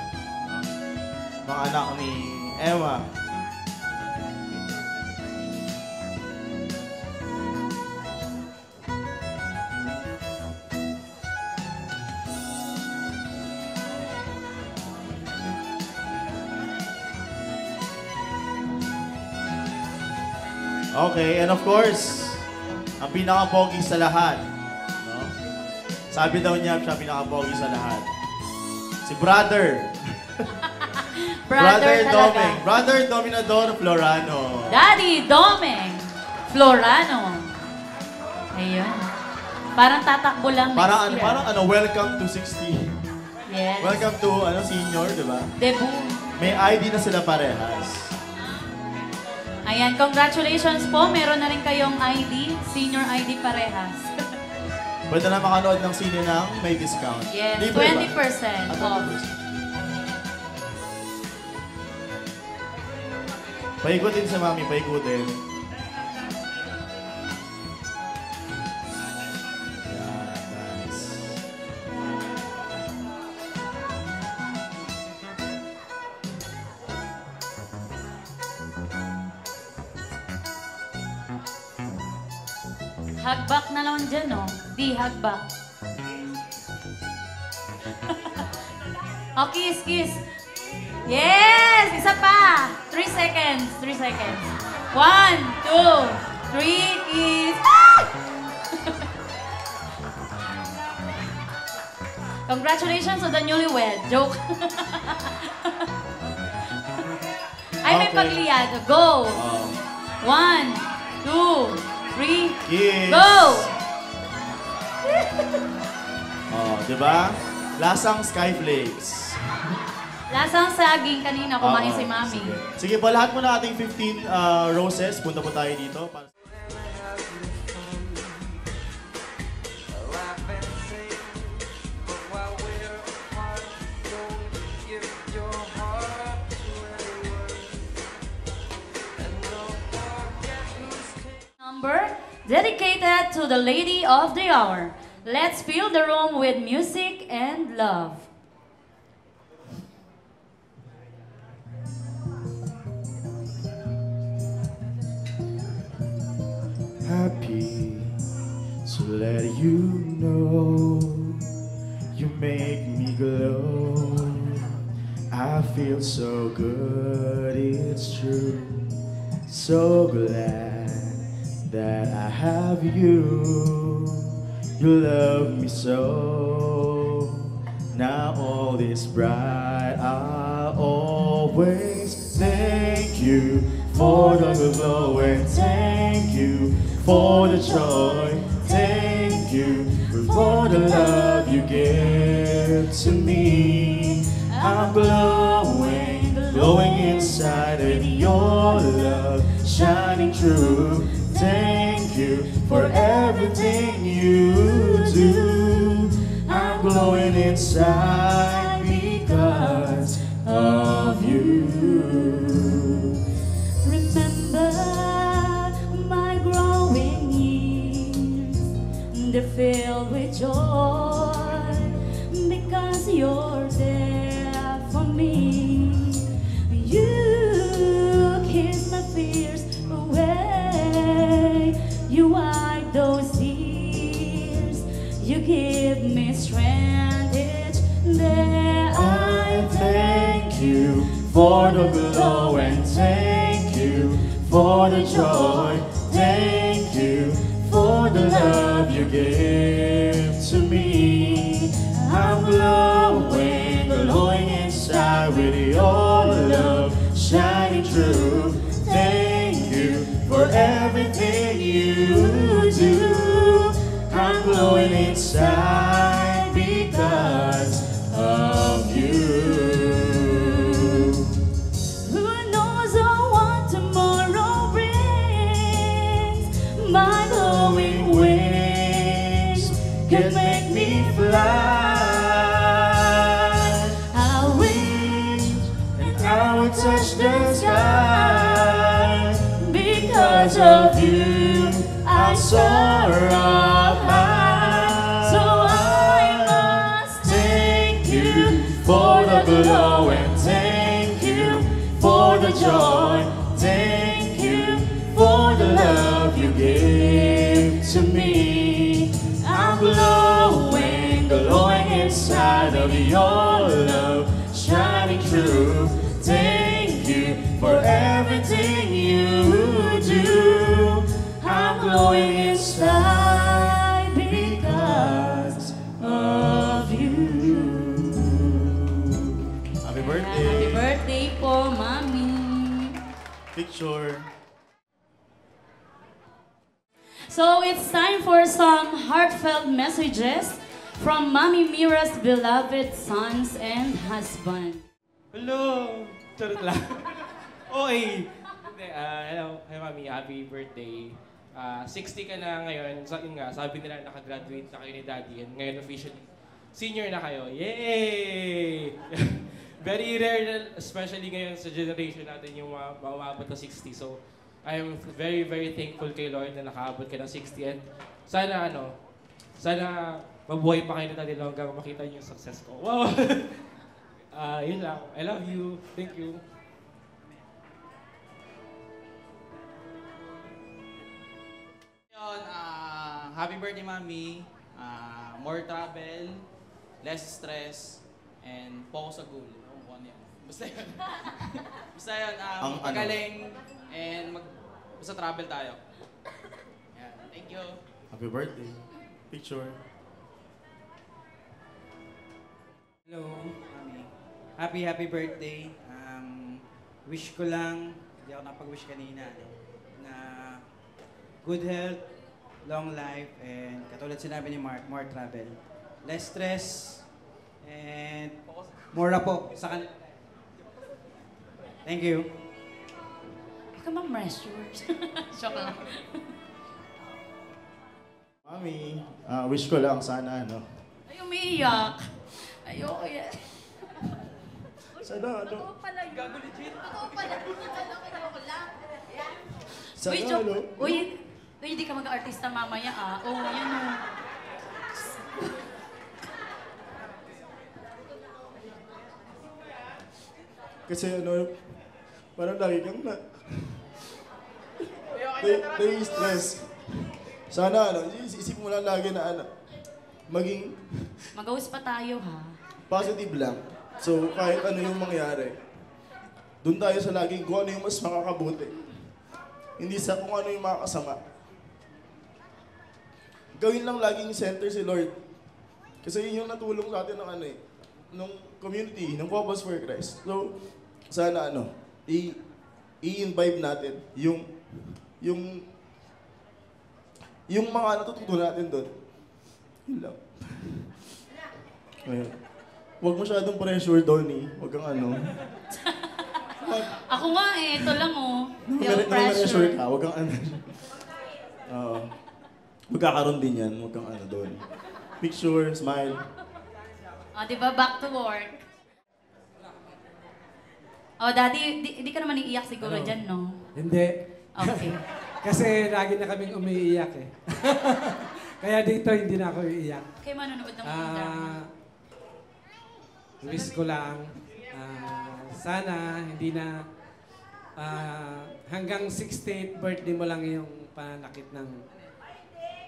B: Mga anak ni Emma. Okay, and of course, ang pinaka-pogi sa lahat. No? Sabi daw niya, siya pinaka-pogi sa lahat. Si Brother.
A: Brother talaga.
B: Domeng. Brother Dominador Florano.
A: Daddy Domeng Florano. Ayun. Parang tatakbo lang
B: Parang
A: next year.
B: welcome to 60.
A: Yes.
B: Welcome to senior, di ba?
A: Debut.
B: May ID na sila parehas.
A: Ayan, congratulations po. Meron na rin kayong ID, senior ID parehas.
B: Pwede na makanood ng sine ng may discount.
A: Yes,
B: Libre
A: 20%
B: ba?
A: off.
B: Paikutin sa mami, paikutin. Yan, nice.
A: Hagback na naman dyan, no? Di, hagback. Oh, kiss, kiss. Yes! Isa pa! 3 seconds. 3 seconds. 1, 2, 3, kiss. Ah! Congratulations to the newlywed. Joke. Ay, may
B: Okay.
A: pagliyad. Go! 1, 2, 3,
B: Kiss!
A: go!
B: Oh, di ba? Lasang skyflakes.
A: Lasang saging kanina kumain
B: Oo,
A: si Mami.
B: Sige po, lahat mo na ating 15 roses. Punta po tayo dito.
A: Number dedicated to the lady of the hour. Let's fill the room with music and love.
B: Happy to let you know you make me glow. I feel so good, it's true. So glad that I have you. You love me so. Now all is bright. I'll always thank you for the glow and thank you for the joy. Thank you for the love you give to me. I'm glowing, glowing inside of your love, shining through. Thank you for everything you do. I'm glowing inside because of you.
A: Remember my growing years, they're filled with joy because you're there for me. You kiss my fears away, you wipe those tears, you give me strength each day. I
B: Thank you for the glow and thank you for the joy. Thank you for the love you give to me. I'm glowing, glowing inside with your love shining through. Thank you for everything you do. I'm glowing inside because of you.
A: Who knows what tomorrow brings? My glowing wings can make me fly. I wish
B: And I will touch the sky.
A: because of you I soar up high. So I must
B: Thank you for the glow and thank you for the joy. Thank you for the love you give to me. I'm glowing, glowing inside of your love, shining through. Thank you for everything you do. I'm glowing inside because of you. Happy birthday.
A: Happy birthday po, Mami.
B: Picture.
A: So it's time for some heartfelt messages from Mami Mira's beloved sons and husband.
K: Hello! Charot lang. Okay.
H: Hello, hi Mami, happy birthday. 60 ka na ngayon, yun nga, sabi nila nakagraduate na kayo ni Daddy and ngayon officially senior na kayo. Yay! Very rare, especially ngayon sa generation natin yung maabot na 60. So, I am very, very thankful kay Lord na nakaabot ka ng 60 and sana mabuhay pa kayo na Daddy hanggang makita niyo yung success ko. Wow! Yun lang. I love you. Thank you.
R: Happy birthday, Mami. More travel, less stress, and focus sa goal. Ano yan? Basta yun. Basta yun, magaling, and basta travel tayo. Yan. Thank you.
B: Happy birthday. Picture.
I: Hello, Mami. Happy birthday. Wish ko lang, hindi ako napag-wish kanina, na good health, long life, and katulad sinabi ni Mark, more travel. Less stress, and more po sa kanila. Thank you.
A: Huwag ka mag-pressure. Joke lang.
B: Mami, wish ko lang sana,
A: Ay, umiiyak. Ayoko yan.
B: Sana,
A: Totoo pala yun. Gago legit. Totoo pala. Ayoko lang.
B: Sana,
A: Uy, joke. Uy, hindi ka mag-artista mamaya, ah. Oh, yan o.
B: Kasi parang lagi kang stress. Sana isip mo lang lagi na maging
A: Mag-host pa tayo, ha?
B: positive lang. So kahit ano yung mangyari, doon tayo sa laging kung ano yung mas makakabuti. Hindi sa kung ano yung makakasama. Gawin lang laging center si Lord. Kasi yun yung natulong sa atin ng nung community, ng Focus for Christ. So, sana i-imbibe natin yung mga natututo natin doon. Yun lang. Ngayon. Huwag masyadong pressure, Donnie. Huwag kang
A: Ako nga ito lang oh.
B: pressure ka, huwag kang Oo. Magkakaroon din yan, huwag kang Donnie. Picture, smile.
A: Diba, back to work. Daddy, di ka naman iiyak siguro dyan, no?
J: Hindi.
A: Okay.
J: Kasi lagi na kaming umiiyak eh. Kaya dito hindi na ako iiyak.
A: Kayo manonood ng mga drama.
J: Wish ko lang, sana hindi na hanggang 68th birthday mo lang yung pananakit ng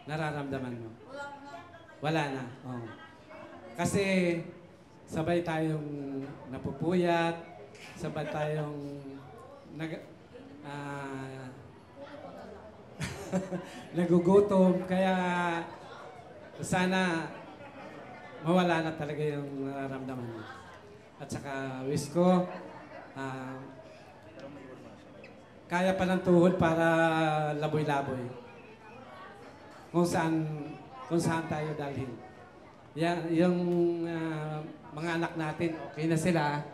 J: nararamdaman mo. Wala na. Oh. Kasi sabay tayong napupuyat, sabay tayong nagugutom, kaya sana mawala na talaga yung nararamdaman mo. At saka wish ko, kaya pa ng tuhod para laboy-laboy. Kung saan tayo dalhin. Yan, yung mga anak natin, okay na sila.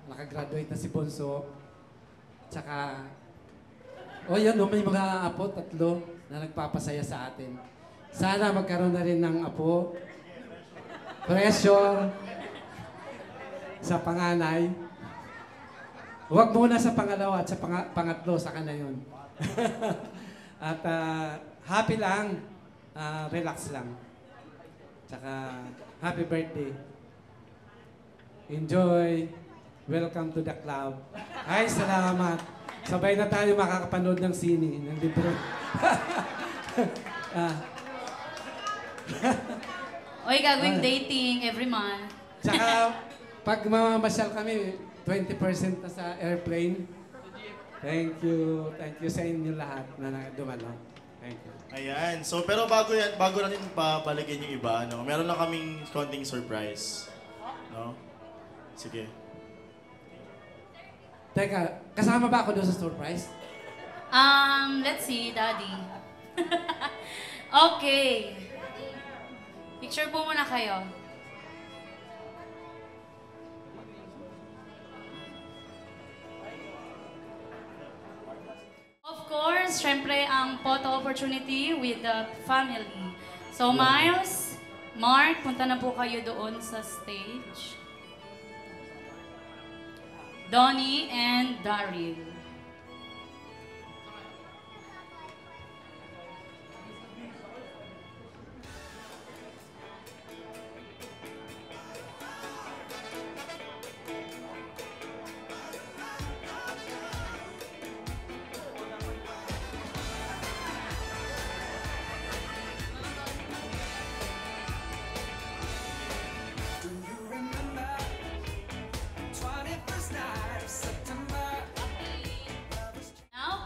J: Nakagraduate na si Bonso. Tsaka, yun, may mga apo, 3 na nagpapasaya sa atin. Sana magkaroon na rin ng apo. Pressure sa panganay. Huwag muna sa pangalawa at sa pangatlo, saka na yun. At happy lang, relax lang. Tsaka happy birthday. Enjoy. Welcome to the club. Ay, salamat. Sabay na tayo makakapanood ng sine, ng libro.
A: Gagawing dating every month.
J: Tsaka, pag mamamasyal kami, 20% na sa airplane. Thank you. Thank you sa inyo lahat na dumalo. Thank you.
B: Ayan. So, pero bago natin papalikin yung iba, meron lang kaming konting surprise. No? Sige.
J: Teka, kasama ba ako doon sa surprise?
A: Let's see, Daddy. Okay. Picture po muna kayo. course, syempre, ang photo opportunity with the family. So, Miles, Mark, punta na po kayo doon sa stage. Donnie and Daryl.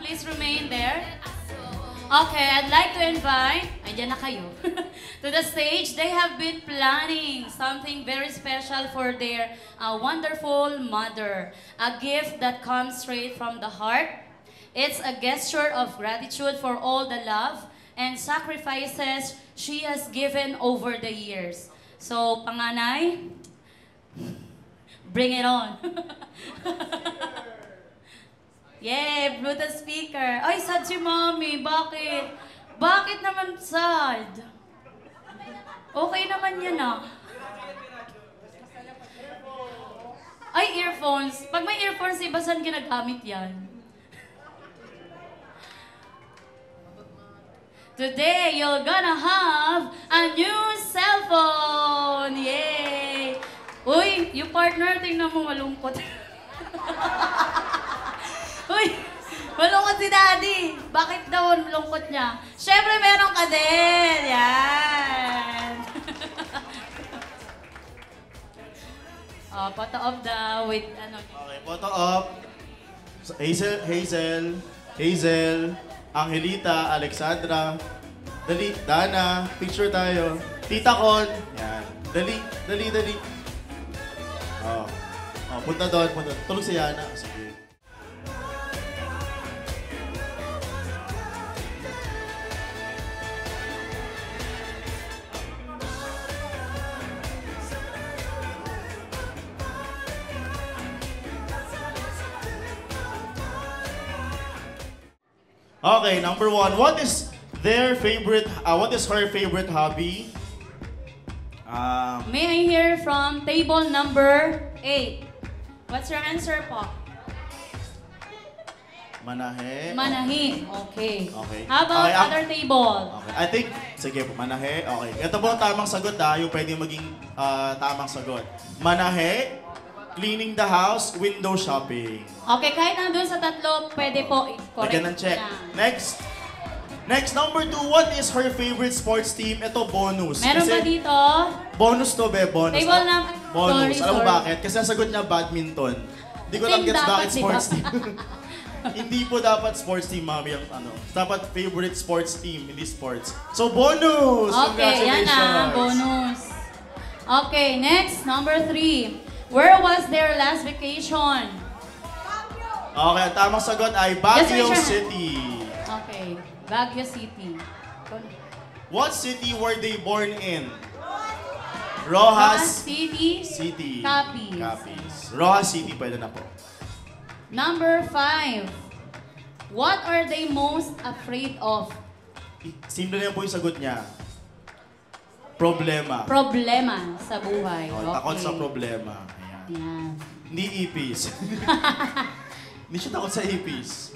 A: Please remain there. Okay, I'd like to invite, ayan na kayo, to the stage. They have been planning something very special for their wonderful mother. A gift that comes straight from the heart. It's a gesture of gratitude for all the love and sacrifices she has given over the years. So, panganay, bring it on. Yay, Bluetooth speaker. Ay, sad si Mommy. Bakit? Bakit naman sad? Okay naman yan ah. Ay, earphones. Pag may earphones, iba saan ginagamit yan? Today, you're gonna have a new cell phone. Yay! Uy, yung partner, tingnan mo malungkot. Uy, malungkot si Daddy. Bakit daw malungkot niya? Siyempre, meron ka din. Yan. Photo of the, with, ano.
B: Okay, photo of Hazel, Angelita, Alexandra. Dali, Dana, picture tayo. Tita Con. Yan. Dali. Oh, punta doon. Tulog si Yana. Sige. Okay, number 1. What is her favorite hobby?
A: May I hear from table number 8? What's your answer po?
B: Manahe.
A: Manahi. Okay.
B: Okay.
A: How about
B: Okay,
A: other table?
B: Okay. I think, sige po, manahe. Okay. Ito po ang tamang sagot yung pwede maging tamang sagot. Manahe, cleaning the house, window shopping.
A: Okay, kahit nandun sa tatlo, pwede po. Correct.
B: Lagyan ng check.
A: na.
B: Next, number 2, what is her favorite sports team? Ito, bonus.
A: Meron
B: Kasi
A: ba dito?
B: Bonus to, be. Bonus.
A: Table na.
B: Bonus.
A: Sorry.
B: Alam mo bakit? Kasi ang sagot niya, badminton. Hindi ko lang
A: Team
B: gets
A: dapat,
B: bakit
A: di ba?
B: sports team. Hindi po dapat sports team, mami. Dapat favorite sports team, hindi sports. So, bonus!
A: Okay, yan na. Bonus. Okay, next, number 3. Where was their last vacation?
B: Okay, ang tamang sagot ay Baguio
A: Yes,
B: City.
A: Okay, Baguio City.
B: What city were they born in? Rojas
A: City.
B: City.
A: Capiz.
B: Rojas City, pwede na po.
A: Number 5. What are they most afraid of?
B: Simple na po yung sagot niya. Problema.
A: Problema sa buhay.
B: Oh, takot sa problema.
A: Yan.
B: Hindi ipis. Hindi siya takot sa ipis.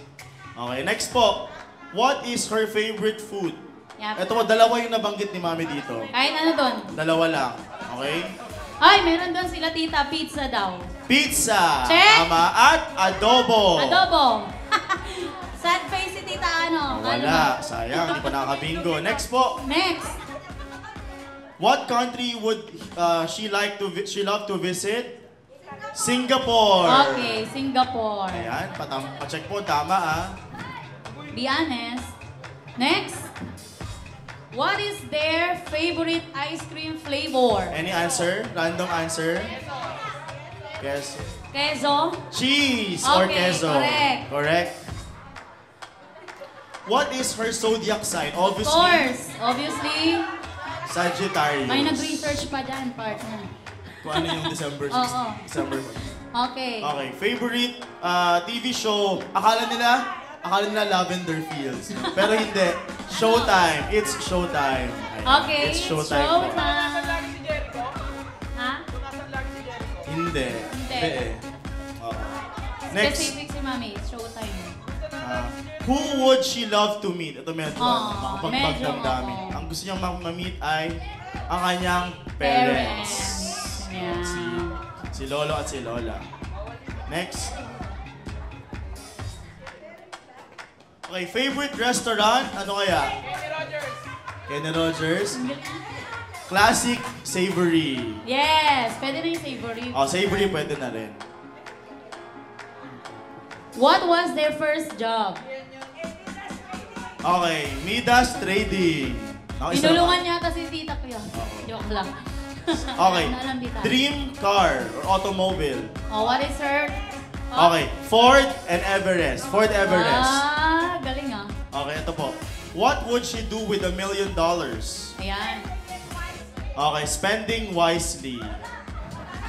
B: Okay, next po. What is her favorite food?
A: Yep.
B: Ito po, dalawa yung nabanggit ni Mami dito.
A: Kahit ano doon?
B: Dalawa lang. Okay?
A: Ay, meron doon sila tita. Pizza daw.
B: Pizza.
A: Check.
B: Tama. At adobo.
A: Adobo. Sad face si tita ano?
B: Wala. Sayang, hindi pa nakaka-bingo. Next po.
A: Next.
B: What country would she love to visit? Singapore.
A: Okay, Singapore.
B: Ayan, pa-check po. Tama
A: Be honest. Next. What is their favorite ice cream flavor?
B: Any answer? Random answer? Queso.
A: Queso?
B: Cheese or
A: Okay,
B: queso.
A: correct.
B: What is her zodiac sign?
A: Of course. Obviously.
B: Sagittarius.
A: May nag-research pa dyan, partner.
B: Kung ano yung December 6.
A: Oo.
B: December 1.
A: Okay.
B: Okay. Favorite TV show. Akala nila akala nila lavender fields. No? Pero hindi. Showtime. It's showtime. Ayan.
A: Okay,
B: It's showtime.
A: Ha?
B: Hindi.
A: Hindi.
B: eh. Oo. Next.
A: Specific si Mami. It's showtime.
B: Who would she love to meet? Ito medyo
A: medyo,
B: makapagpagdamdamin. Ang gusto niyang ma-meet ay ang kanyang parents.
A: Yeah.
B: Si Lolo at si Lola. Next. Okay, favorite restaurant? Ano kaya? Kenny Rogers. Classic savory.
A: Yes, pwede na yung savory.
B: Oh, savory pwede na rin.
A: What was their first job?
B: Okay, Midas Trading. Okay,
A: Tinulungan niya kasi Tita Kuya. Joke lang.
B: Okay,
A: Naalam, Tita.
B: dream car or automobile.
A: Oh, what is her?
B: Okay, Ford and Everest. Ford Everest.
A: Ah, galing ah.
B: Okay, ito po. What would she do with $1 million?
A: Ayan.
B: Okay, spending wisely.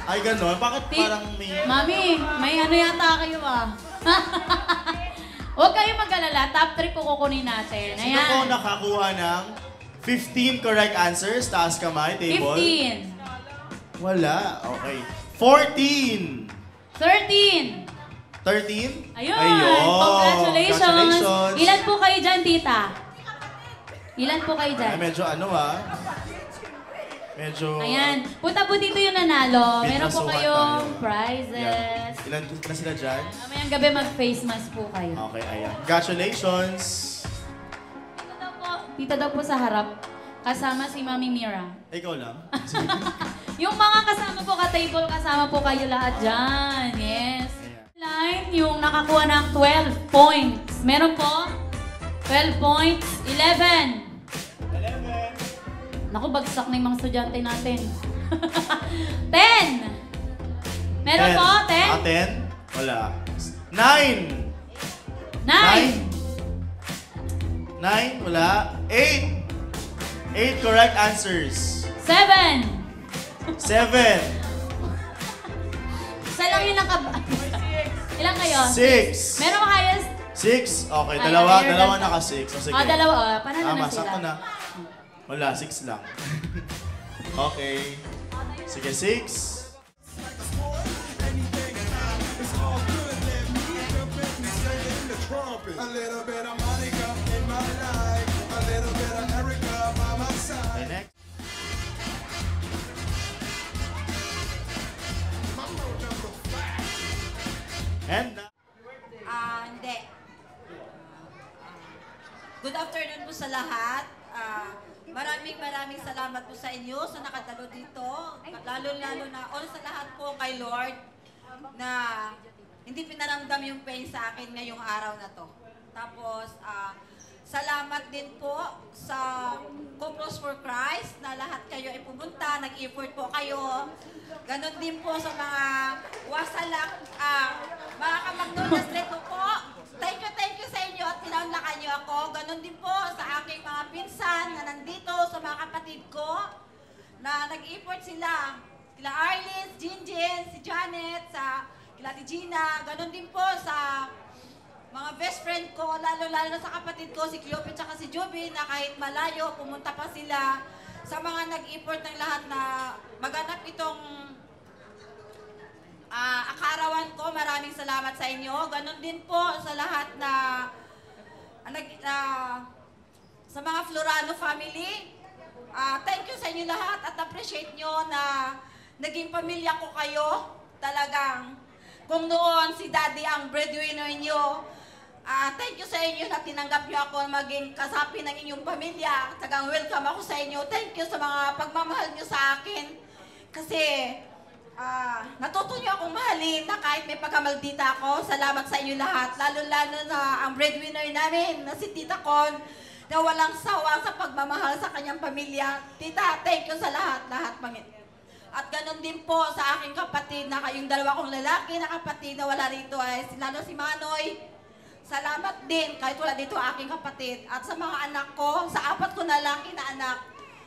B: Ay, gano'n? Bakit parang may...
A: Mami, may ano yata kayo ah. Huwag kayo mag-alala. Top 3 po kukunin natin.
B: Sino
A: Ayan.
B: po nakakuha ng 15 correct answers? Taas kamay, table.
A: 15.
B: Wala. Okay. 14.
A: 13.
B: 13?
A: Ayun. Congratulations.
B: Congratulations.
A: Ilan po kayo dyan, Tita? Ilan po kayo dyan?
B: Ay, medyo ano Medyo...
A: Ayan. Punta po dito yung nanalo. Meron po
B: Pinasukan
A: kayong
B: tayo.
A: prizes.
B: Ilan na sila dyan?
A: Mamayang gabi mag-face mask po kayo.
B: Okay, ayan. Congratulations.
A: Dito daw po sa harap. Kasama si Mami Mira.
B: Ikaw lang.
A: Yung mga kasama po ka-table, kasama po kayo lahat dyan. Yes. Line, yung nakakuha ng 12 points. Meron po? 12 points. 11. Naku, bagsak na yung mga estudyante natin. 10. Meron po? 10?
B: 10? Wala. 9. 9? Wala. 8. 8 correct answers.
A: 7.
B: 7.
A: Isa lang yung Ilan kayo?
B: 6.
A: Meron ba kayo?
B: 6? Okay,
A: Ay,
B: dalawa
A: higher than-
B: naka-6. O, sige.
A: Dalawa. Panalo
B: Tama,
A: na sila.
B: sakto na. Wala, 6 lang. Okay. Sige, 6.
L: A little bit of Monica in my life, a little bit of Erica by my side.
B: Okay, next. And
M: Hindi. Good afternoon po sa lahat. Maraming salamat po sa inyo sa nakadalo dito. Lalo-lalo na all sa lahat po kay Lord na hindi pinaramdam yung pain sa akin ngayong araw na to. Tapos, salamat din po sa Couples for Christ na lahat kayo ay pumunta, nag-effort po kayo. Ganon din po sa mga wasalak, mga kamagnonas dito po. Thank you sa inyo at pinaunlakan niyo ako. Ganon din po sa aking mga pinsan na nandito, sa mga kapatid ko na nag-effort sila. Kila Arlis, Jinjin, si Janet, kila Gina. Ganon din po sa mga best friend ko, lalo-lalo na sa kapatid ko, si Cleope at si Joby, na kahit malayo, pumunta pa sila. Sa mga nag-effort ng lahat na maganap itong akarawan ko, maraming salamat sa inyo. Ganon din po sa lahat na sa mga Florano family. Thank you sa inyo lahat at appreciate nyo na naging pamilya ko kayo. Talagang, kung noon si Daddy ang breadwinner nyo, thank you sa inyo na tinanggap nyo ako maging kasapi ng inyong pamilya. Tagang welcome ako sa inyo. Thank you sa mga pagmamahal nyo sa akin. Kasi, natuto nyo akong mahalin na kahit may pagkamaldita ako. Salamat sa inyo lahat. Lalo-lalo na ang breadwinner namin na si Tita Con na walang sawa sa pagmamahal sa kanyang pamilya. Tita, thank you sa lahat. At ganun din po sa aking kapatid na kayong dalawa kong lalaki na kapatid na wala rito ay lalo si Manoy. Salamat din kahit wala dito aking kapatid. At sa mga anak ko, sa 4 ko na lalaki na anak,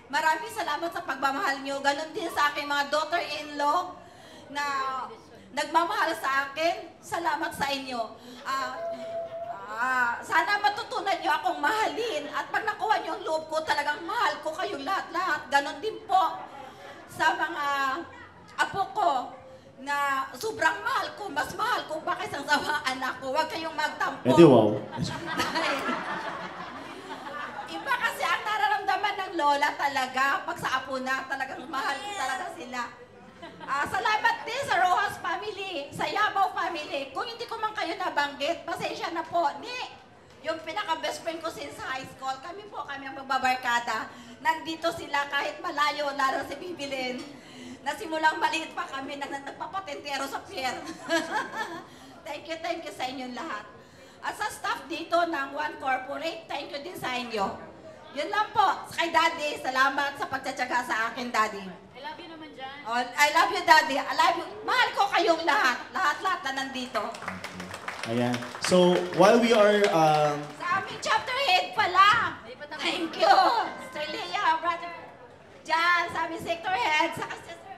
M: maraming salamat sa pagmamahal nyo. Ganun din sa aking mga daughter-in-law na nagmamahal sa akin. Salamat sa inyo. Sana matutunan niyo akong mahalin. At pag nakuha niyo ang loob ko, talagang mahal ko kayong lahat-lahat. Ganon din po sa mga apo ko na sobrang mahal ko. Mas mahal ko pa kaysa sa mga anak ko. Huwag kayong magtampo.
B: Eh di wow.
M: Iba kasi ang nararamdaman ng lola talaga. Pag sa apo na, talagang mahal talaga sila. Salamat din sa Rojas family, sa Yabaw family. Kung hindi ko man kayo nabanggit, pasensya na po. Yung pinaka-best friend ko since high school, kami ang magbabarkada. Nandito sila kahit malayo, lalo si Bibilin. Nasimulang maliit pa kami, nagpapatentero sa pier. Thank you sa inyong lahat. At sa staff dito ng One Corporate, thank you din sa inyo. Yun lang po. Kay Daddy, salamat sa pagtsatsaga sa akin, Daddy.
G: I love you naman dyan.
M: Oh, I love you, Daddy. I love you. Mahal ko kayong lahat. Lahat-lahat na nandito.
B: Ayan. So, while we are...
M: Sa aming chapter head pala. Thank you. Sister Leah, Brother Jan, sa aming sector head, sa Sister